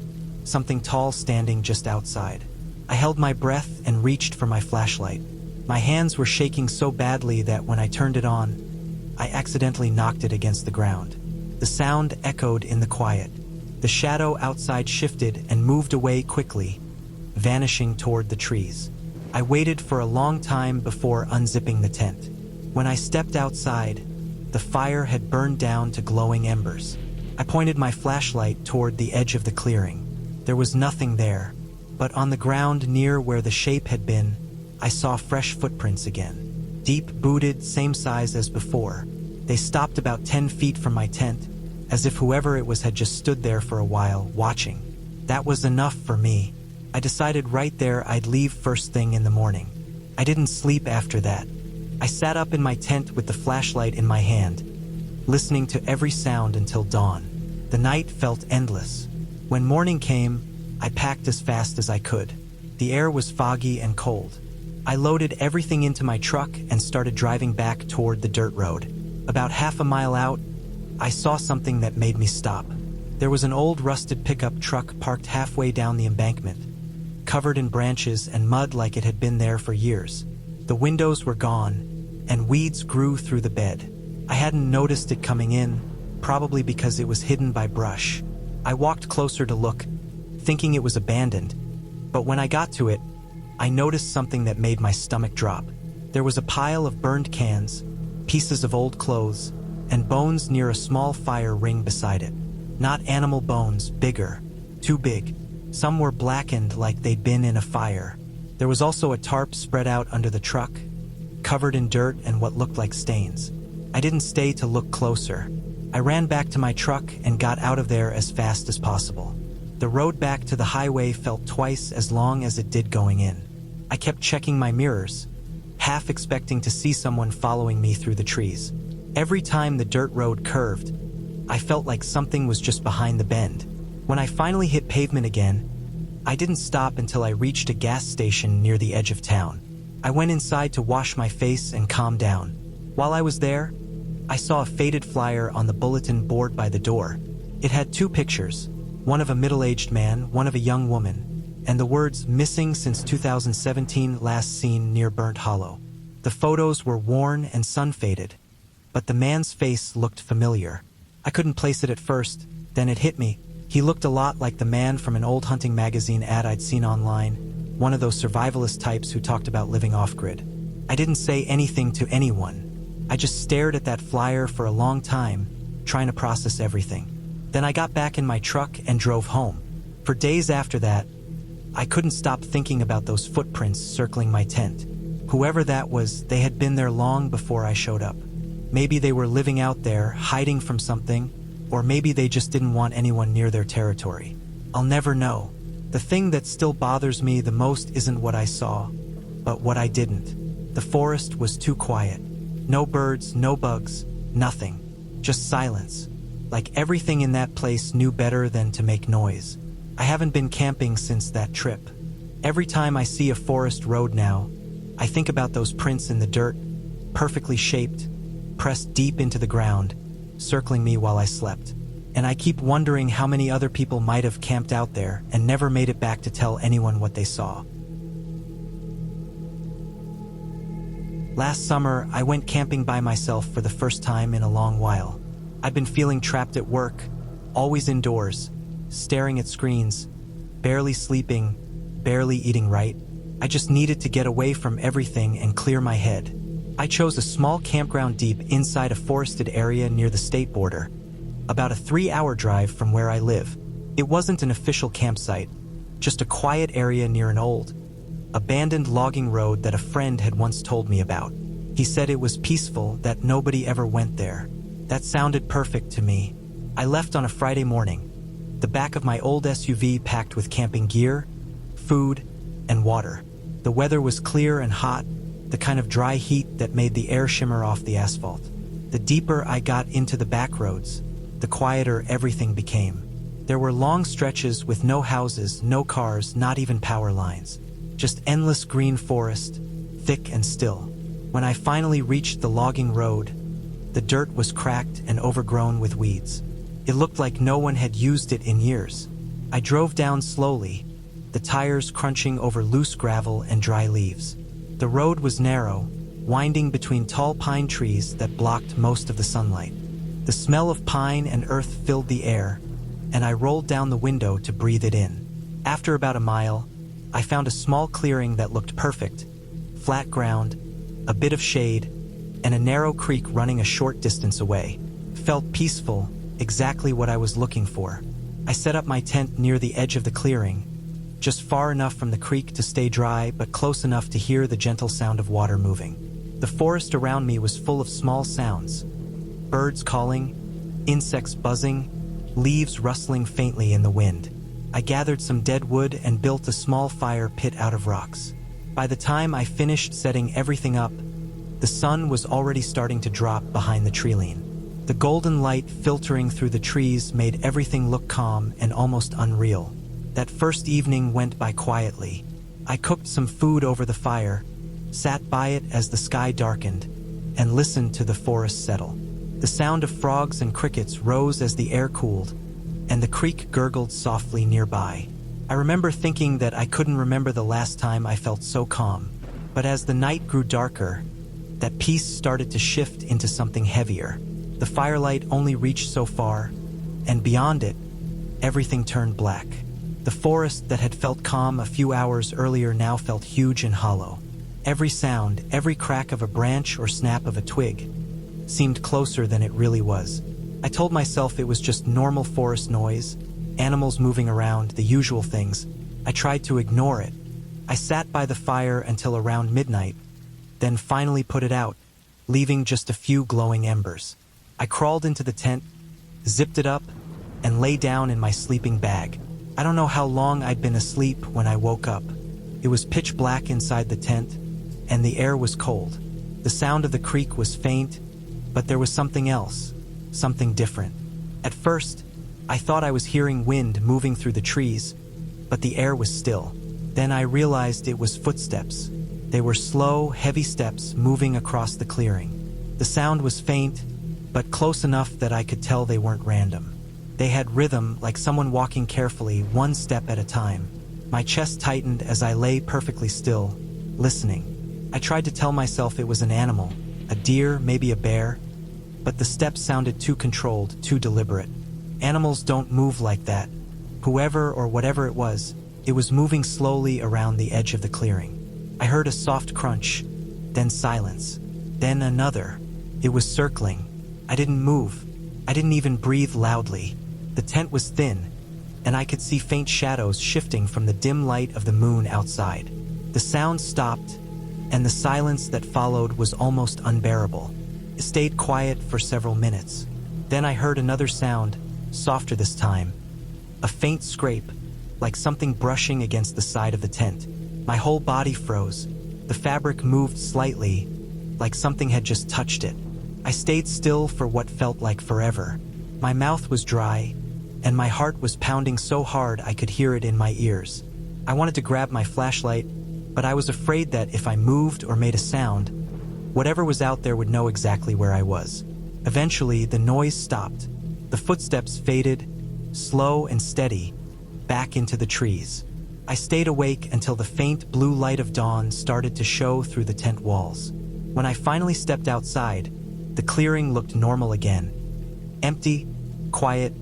something tall standing just outside. I held my breath and reached for my flashlight. My hands were shaking so badly that when I turned it on, I accidentally knocked it against the ground. The sound echoed in the quiet. The shadow outside shifted and moved away quickly, vanishing toward the trees. I waited for a long time before unzipping the tent. When I stepped outside, the fire had burned down to glowing embers. I pointed my flashlight toward the edge of the clearing. There was nothing there, but on the ground near where the shape had been, I saw fresh footprints again. Deep booted, same size as before. They stopped about 10 feet from my tent, as if whoever it was had just stood there for a while, watching. That was enough for me. I decided right there I'd leave first thing in the morning. I didn't sleep after that. I sat up in my tent with the flashlight in my hand, listening to every sound until dawn. The night felt endless. When morning came, I packed as fast as I could. The air was foggy and cold. I loaded everything into my truck and started driving back toward the dirt road. About half a mile out, I saw something that made me stop. There was an old rusted pickup truck parked halfway down the embankment, covered in branches and mud like it had been there for years. The windows were gone, and weeds grew through the bed. I hadn't noticed it coming in, probably because it was hidden by brush. I walked closer to look, thinking it was abandoned, but when I got to it, I noticed something that made my stomach drop. There was a pile of burned cans, pieces of old clothes, and bones near a small fire ring beside it. Not animal bones, bigger, too big. Some were blackened like they'd been in a fire. There was also a tarp spread out under the truck, covered in dirt and what looked like stains. I didn't stay to look closer. I ran back to my truck and got out of there as fast as possible. The road back to the highway felt twice as long as it did going in. I kept checking my mirrors, half expecting to see someone following me through the trees. Every time the dirt road curved, I felt like something was just behind the bend. When I finally hit pavement again, I didn't stop until I reached a gas station near the edge of town. I went inside to wash my face and calm down. While I was there, I saw a faded flyer on the bulletin board by the door. It had two pictures, one of a middle-aged man, one of a young woman, and the words "Missing since 2017, last seen near Burnt Hollow." The photos were worn and sun-faded, but the man's face looked familiar. I couldn't place it at first, then it hit me. He looked a lot like the man from an old hunting magazine ad I'd seen online, one of those survivalist types who talked about living off-grid. I didn't say anything to anyone. I just stared at that flyer for a long time, trying to process everything. Then I got back in my truck and drove home. For days after that, I couldn't stop thinking about those footprints circling my tent. Whoever that was, they had been there long before I showed up. Maybe they were living out there, hiding from something, or maybe they just didn't want anyone near their territory. I'll never know. The thing that still bothers me the most isn't what I saw, but what I didn't. The forest was too quiet. No birds, no bugs, nothing. Just silence. Like everything in that place knew better than to make noise. I haven't been camping since that trip. Every time I see a forest road now, I think about those prints in the dirt, perfectly shaped, pressed deep into the ground, circling me while I slept. And I keep wondering how many other people might have camped out there and never made it back to tell anyone what they saw. Last summer, I went camping by myself for the first time in a long while. I'd been feeling trapped at work, always indoors, staring at screens, barely sleeping, barely eating right. I just needed to get away from everything and clear my head. I chose a small campground deep inside a forested area near the state border, about a 3-hour drive from where I live. It wasn't an official campsite, just a quiet area near an old, abandoned logging road that a friend had once told me about. He said it was peaceful, that nobody ever went there. That sounded perfect to me. I left on a Friday morning, the back of my old SUV packed with camping gear, food, and water. The weather was clear and hot, the kind of dry heat that made the air shimmer off the asphalt. The deeper I got into the back roads, the quieter everything became. There were long stretches with no houses, no cars, not even power lines. Just endless green forest, thick and still. When I finally reached the logging road, the dirt was cracked and overgrown with weeds. It looked like no one had used it in years. I drove down slowly, the tires crunching over loose gravel and dry leaves. The road was narrow, winding between tall pine trees that blocked most of the sunlight. The smell of pine and earth filled the air, and I rolled down the window to breathe it in. After about a mile, I found a small clearing that looked perfect: flat ground, a bit of shade, and a narrow creek running a short distance away. Felt peaceful, exactly what I was looking for. I set up my tent near the edge of the clearing, just far enough from the creek to stay dry but close enough to hear the gentle sound of water moving. The forest around me was full of small sounds: birds calling, insects buzzing, leaves rustling faintly in the wind. I gathered some dead wood and built a small fire pit out of rocks. By the time I finished setting everything up, the sun was already starting to drop behind the treeline. The golden light filtering through the trees made everything look calm and almost unreal. That first evening went by quietly. I cooked some food over the fire, sat by it as the sky darkened, and listened to the forest settle. The sound of frogs and crickets rose as the air cooled, and the creek gurgled softly nearby. I remember thinking that I couldn't remember the last time I felt so calm. But as the night grew darker, that peace started to shift into something heavier. The firelight only reached so far, and beyond it, everything turned black. The forest that had felt calm a few hours earlier now felt huge and hollow. Every sound, every crack of a branch or snap of a twig, seemed closer than it really was. I told myself it was just normal forest noise, animals moving around, the usual things. I tried to ignore it. I sat by the fire until around midnight, then finally put it out, leaving just a few glowing embers. I crawled into the tent, zipped it up, and lay down in my sleeping bag. I don't know how long I'd been asleep when I woke up. It was pitch black inside the tent, and the air was cold. The sound of the creek was faint, but there was something else, something different. At first, I thought I was hearing wind moving through the trees, but the air was still. Then I realized it was footsteps. They were slow, heavy steps moving across the clearing. The sound was faint, but close enough that I could tell they weren't random. They had rhythm, like someone walking carefully, one step at a time. My chest tightened as I lay perfectly still, listening. I tried to tell myself it was an animal, a deer, maybe a bear, but the steps sounded too controlled, too deliberate. Animals don't move like that. Whoever or whatever it was moving slowly around the edge of the clearing. I heard a soft crunch, then silence, then another. It was circling. I didn't move. I didn't even breathe loudly. The tent was thin, and I could see faint shadows shifting from the dim light of the moon outside. The sound stopped, and the silence that followed was almost unbearable. It stayed quiet for several minutes. Then I heard another sound, softer this time. A faint scrape, like something brushing against the side of the tent. My whole body froze. The fabric moved slightly, like something had just touched it. I stayed still for what felt like forever. My mouth was dry, and my heart was pounding so hard I could hear it in my ears. I wanted to grab my flashlight, but I was afraid that if I moved or made a sound, whatever was out there would know exactly where I was. Eventually, the noise stopped. The footsteps faded, slow and steady, back into the trees. I stayed awake until the faint blue light of dawn started to show through the tent walls. When I finally stepped outside, the clearing looked normal again. Empty, quiet,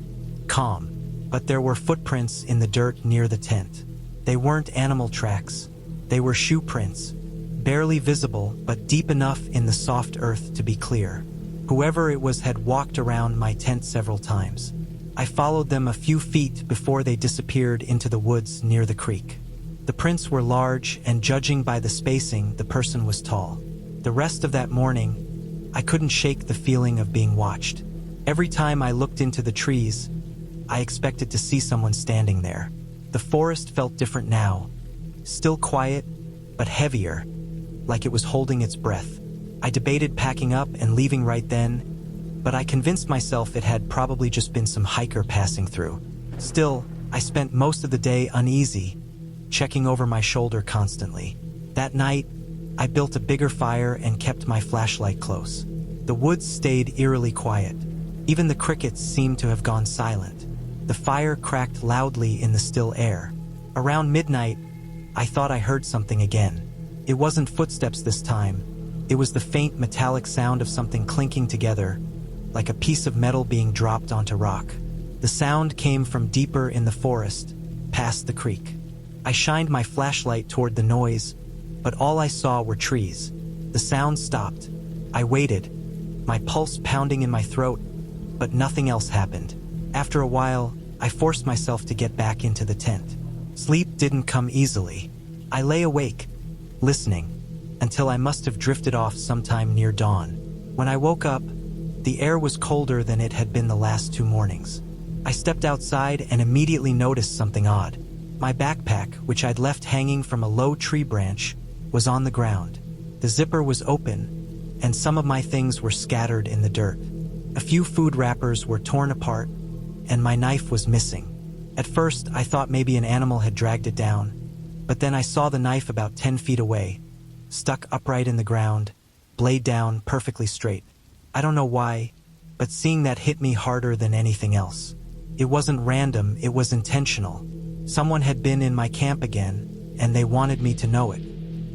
calm. But there were footprints in the dirt near the tent. They weren't animal tracks. They were shoe prints, barely visible but deep enough in the soft earth to be clear. Whoever it was had walked around my tent several times. I followed them a few feet before they disappeared into the woods near the creek. The prints were large, and judging by the spacing, the person was tall. The rest of that morning, I couldn't shake the feeling of being watched. Every time I looked into the trees, I expected to see someone standing there. The forest felt different now, still quiet, but heavier, like it was holding its breath. I debated packing up and leaving right then, but I convinced myself it had probably just been some hiker passing through. Still, I spent most of the day uneasy, checking over my shoulder constantly. That night, I built a bigger fire and kept my flashlight close. The woods stayed eerily quiet. Even the crickets seemed to have gone silent. The fire cracked loudly in the still air. Around midnight, I thought I heard something again. It wasn't footsteps this time. It was the faint metallic sound of something clinking together, like a piece of metal being dropped onto rock. The sound came from deeper in the forest, past the creek. I shined my flashlight toward the noise, but all I saw were trees. The sound stopped. I waited, my pulse pounding in my throat, but nothing else happened. After a while, I forced myself to get back into the tent. Sleep didn't come easily. I lay awake, listening, until I must have drifted off sometime near dawn. When I woke up, the air was colder than it had been the last 2 mornings. I stepped outside and immediately noticed something odd. My backpack, which I'd left hanging from a low tree branch, was on the ground. The zipper was open, and some of my things were scattered in the dirt. A few food wrappers were torn apart, and my knife was missing. At first, I thought maybe an animal had dragged it down, but then I saw the knife about 10 feet away, stuck upright in the ground, blade down, perfectly straight. I don't know why, but seeing that hit me harder than anything else. It wasn't random, it was intentional. Someone had been in my camp again, and they wanted me to know it.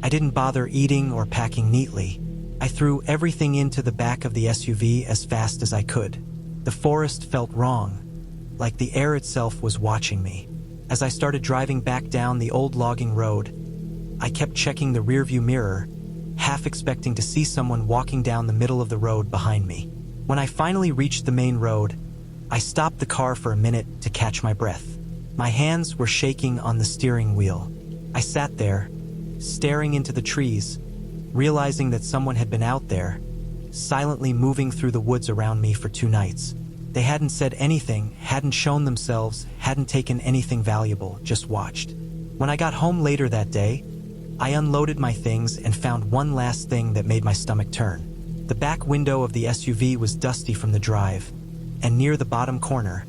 I didn't bother eating or packing neatly. I threw everything into the back of the SUV as fast as I could. The forest felt wrong, like the air itself was watching me. As I started driving back down the old logging road, I kept checking the rearview mirror, half expecting to see someone walking down the middle of the road behind me. When I finally reached the main road, I stopped the car for a minute to catch my breath. My hands were shaking on the steering wheel. I sat there, staring into the trees, realizing that someone had been out there, silently moving through the woods around me for 2 nights. They hadn't said anything, hadn't shown themselves, hadn't taken anything valuable, just watched. When I got home later that day, I unloaded my things and found one last thing that made my stomach turn. The back window of the SUV was dusty from the drive, and near the bottom corner,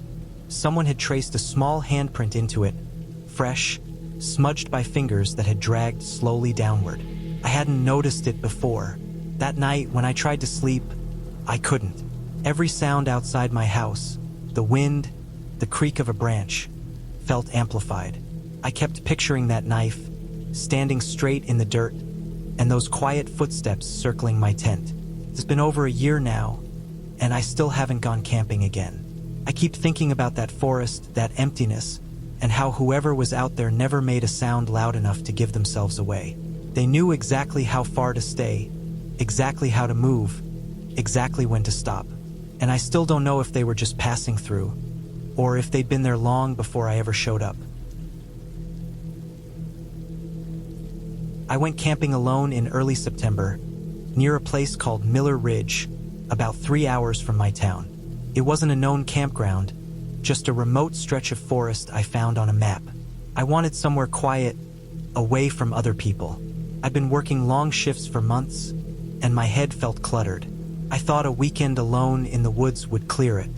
someone had traced a small handprint into it, fresh, smudged by fingers that had dragged slowly downward. I hadn't noticed it before. That night, when I tried to sleep, I couldn't. Every sound outside my house, the wind, the creak of a branch, felt amplified. I kept picturing that knife, standing straight in the dirt, and those quiet footsteps circling my tent. It's been over a year now, and I still haven't gone camping again. I keep thinking about that forest, that emptiness, and how whoever was out there never made a sound loud enough to give themselves away. They knew exactly how far to stay, exactly how to move, exactly when to stop. And I still don't know if they were just passing through, or if they'd been there long before I ever showed up. I went camping alone in early September, near a place called Miller Ridge, about 3 hours from my town. It wasn't a known campground, just a remote stretch of forest I found on a map. I wanted somewhere quiet, away from other people. I'd been working long shifts for months, and my head felt cluttered. I thought a weekend alone in the woods would clear it.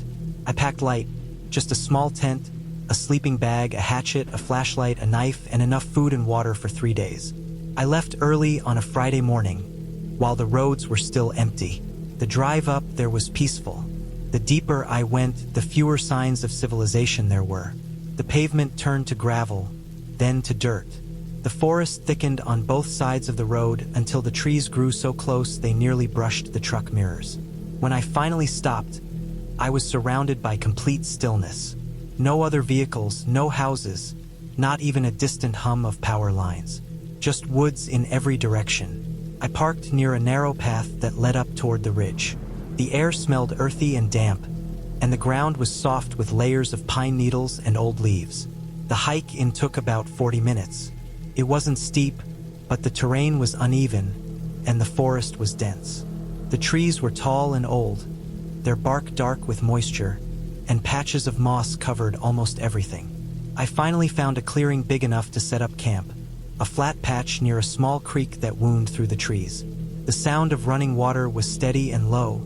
I packed light, just a small tent, a sleeping bag, a hatchet, a flashlight, a knife, and enough food and water for 3 days. I left early on a Friday morning, while the roads were still empty. The drive up there was peaceful. The deeper I went, the fewer signs of civilization there were. The pavement turned to gravel, then to dirt. The forest thickened on both sides of the road until the trees grew so close they nearly brushed the truck mirrors. When I finally stopped, I was surrounded by complete stillness. No other vehicles, no houses, not even a distant hum of power lines. Just woods in every direction. I parked near a narrow path that led up toward the ridge. The air smelled earthy and damp, and the ground was soft with layers of pine needles and old leaves. The hike in took about 40 minutes. It wasn't steep, but the terrain was uneven, and the forest was dense. The trees were tall and old, their bark dark with moisture, and patches of moss covered almost everything. I finally found a clearing big enough to set up camp, a flat patch near a small creek that wound through the trees. The sound of running water was steady and low,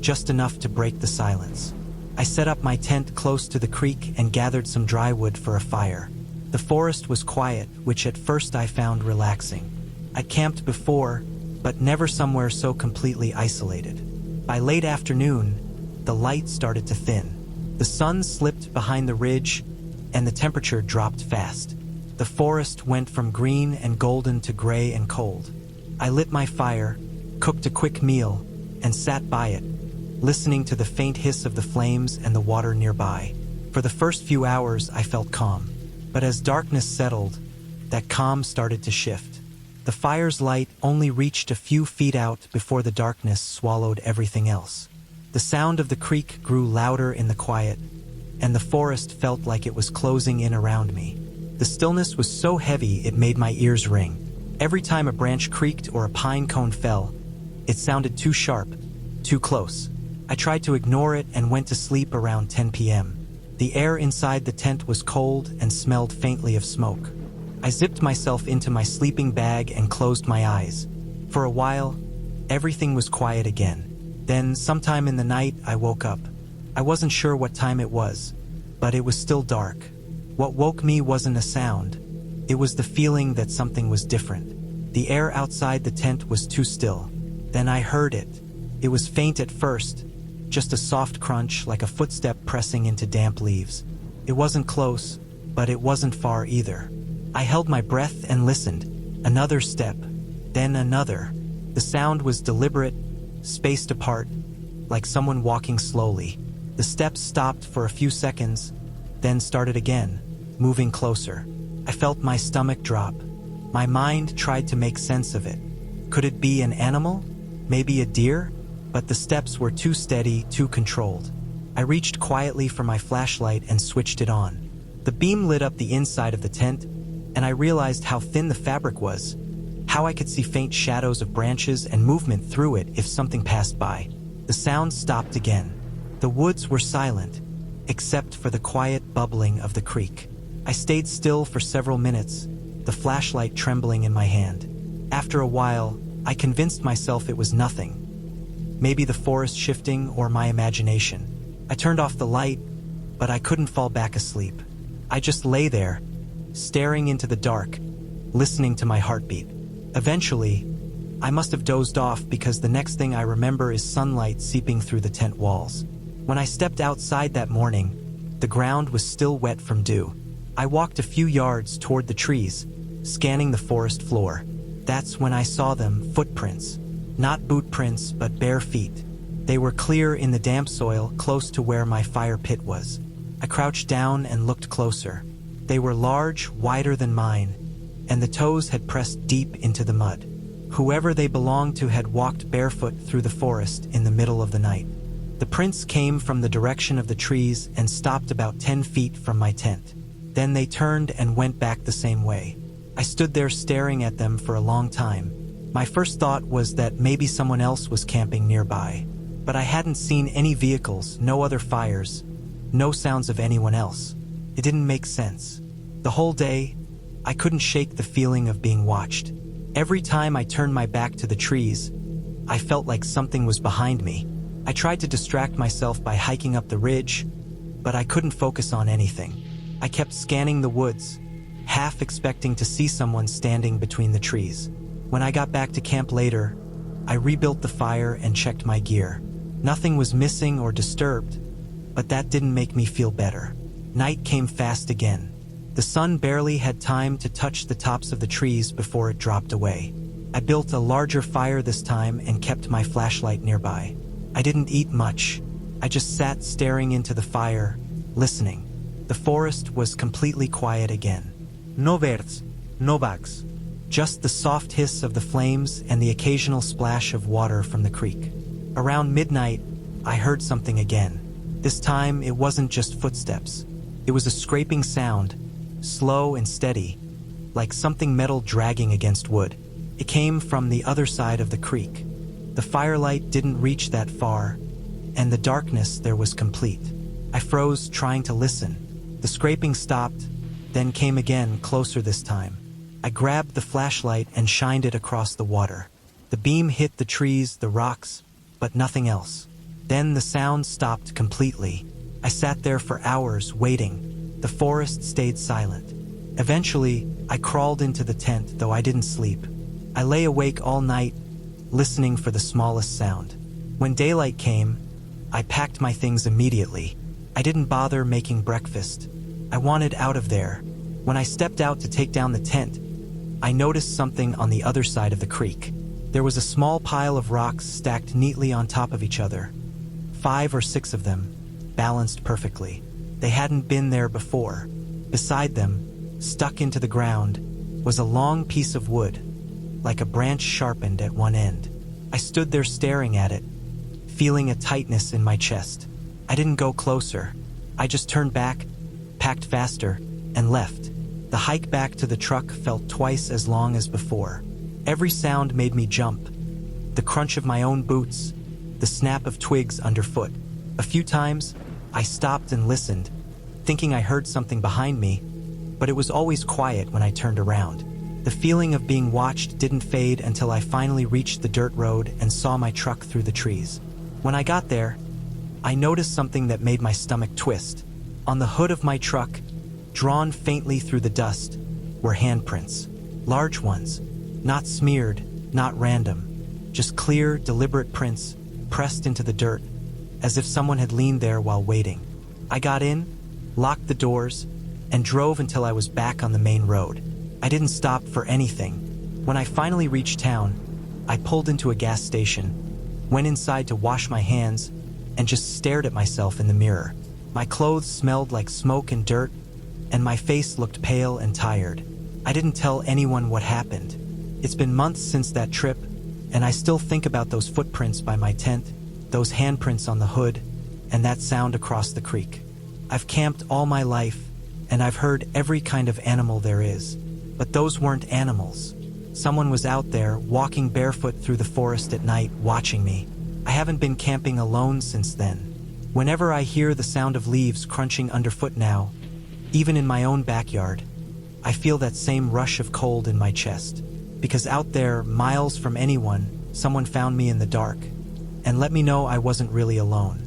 just enough to break the silence. I set up my tent close to the creek and gathered some dry wood for a fire. The forest was quiet, which at first I found relaxing. I'd camped before, but never somewhere so completely isolated. By late afternoon, the light started to thin. The sun slipped behind the ridge, and the temperature dropped fast. The forest went from green and golden to gray and cold. I lit my fire, cooked a quick meal, and sat by it, listening to the faint hiss of the flames and the water nearby. For the first few hours, I felt calm. But as darkness settled, that calm started to shift. The fire's light only reached a few feet out before the darkness swallowed everything else. The sound of the creek grew louder in the quiet, and the forest felt like it was closing in around me. The stillness was so heavy it made my ears ring. Every time a branch creaked or a pine cone fell, it sounded too sharp, too close. I tried to ignore it and went to sleep around 10 p.m. The air inside the tent was cold and smelled faintly of smoke. I zipped myself into my sleeping bag and closed my eyes. For a while, everything was quiet again. Then, sometime in the night, I woke up. I wasn't sure what time it was, but it was still dark. What woke me wasn't a sound. It was the feeling that something was different. The air outside the tent was too still. Then I heard it. It was faint at first, just a soft crunch like a footstep pressing into damp leaves. It wasn't close, but it wasn't far either. I held my breath and listened. Another step, then another. The sound was deliberate, spaced apart, like someone walking slowly. The steps stopped for a few seconds, then started again, moving closer. I felt my stomach drop. My mind tried to make sense of it. Could it be an animal? Maybe a deer? But the steps were too steady, too controlled. I reached quietly for my flashlight and switched it on. The beam lit up the inside of the tent, and I realized how thin the fabric was, how I could see faint shadows of branches and movement through it if something passed by. The sound stopped again. The woods were silent, except for the quiet bubbling of the creek. I stayed still for several minutes, the flashlight trembling in my hand. After a while, I convinced myself it was nothing. Maybe the forest shifting or my imagination. I turned off the light, but I couldn't fall back asleep. I just lay there, staring into the dark, listening to my heartbeat. Eventually, I must have dozed off because the next thing I remember is sunlight seeping through the tent walls. When I stepped outside that morning, the ground was still wet from dew. I walked a few yards toward the trees, scanning the forest floor. That's when I saw them, footprints. Not boot prints, but bare feet. They were clear in the damp soil close to where my fire pit was. I crouched down and looked closer. They were large, wider than mine, and the toes had pressed deep into the mud. Whoever they belonged to had walked barefoot through the forest in the middle of the night. The prints came from the direction of the trees and stopped about 10 feet from my tent. Then they turned and went back the same way. I stood there staring at them for a long time. My first thought was that maybe someone else was camping nearby, but I hadn't seen any vehicles, no other fires, no sounds of anyone else. It didn't make sense. The whole day, I couldn't shake the feeling of being watched. Every time I turned my back to the trees, I felt like something was behind me. I tried to distract myself by hiking up the ridge, but I couldn't focus on anything. I kept scanning the woods, half expecting to see someone standing between the trees. When I got back to camp later, I rebuilt the fire and checked my gear. Nothing was missing or disturbed, but that didn't make me feel better. Night came fast again. The sun barely had time to touch the tops of the trees before it dropped away. I built a larger fire this time and kept my flashlight nearby. I didn't eat much. I just sat staring into the fire, listening. The forest was completely quiet again. No birds, no bugs. Just the soft hiss of the flames and the occasional splash of water from the creek. Around midnight, I heard something again. This time, it wasn't just footsteps. It was a scraping sound, slow and steady, like something metal dragging against wood. It came from the other side of the creek. The firelight didn't reach that far, and the darkness there was complete. I froze, trying to listen. The scraping stopped, then came again, closer this time. I grabbed the flashlight and shined it across the water. The beam hit the trees, the rocks, but nothing else. Then the sound stopped completely. I sat there for hours, waiting. The forest stayed silent. Eventually, I crawled into the tent, though I didn't sleep. I lay awake all night, listening for the smallest sound. When daylight came, I packed my things immediately. I didn't bother making breakfast. I wanted out of there. When I stepped out to take down the tent, I noticed something on the other side of the creek. There was a small pile of rocks stacked neatly on top of each other. 5 or 6 of them, balanced perfectly. They hadn't been there before. Beside them, stuck into the ground, was a long piece of wood, like a branch sharpened at one end. I stood there staring at it, feeling a tightness in my chest. I didn't go closer. I just turned back, packed faster, and left. The hike back to the truck felt twice as long as before. Every sound made me jump. The crunch of my own boots, the snap of twigs underfoot. A few times, I stopped and listened, thinking I heard something behind me, but it was always quiet when I turned around. The feeling of being watched didn't fade until I finally reached the dirt road and saw my truck through the trees. When I got there, I noticed something that made my stomach twist. On the hood of my truck, drawn faintly through the dust, were handprints. Large ones, not smeared, not random, just clear, deliberate prints pressed into the dirt, as if someone had leaned there while waiting. I got in, locked the doors, and drove until I was back on the main road. I didn't stop for anything. When I finally reached town, I pulled into a gas station, went inside to wash my hands, and just stared at myself in the mirror. My clothes smelled like smoke and dirt, and my face looked pale and tired. I didn't tell anyone what happened. It's been months since that trip, and I still think about those footprints by my tent, those handprints on the hood, and that sound across the creek. I've camped all my life, and I've heard every kind of animal there is. But those weren't animals. Someone was out there, walking barefoot through the forest at night, watching me. I haven't been camping alone since then. Whenever I hear the sound of leaves crunching underfoot now, even in my own backyard, I feel that same rush of cold in my chest. Because out there, miles from anyone, someone found me in the dark and let me know I wasn't really alone.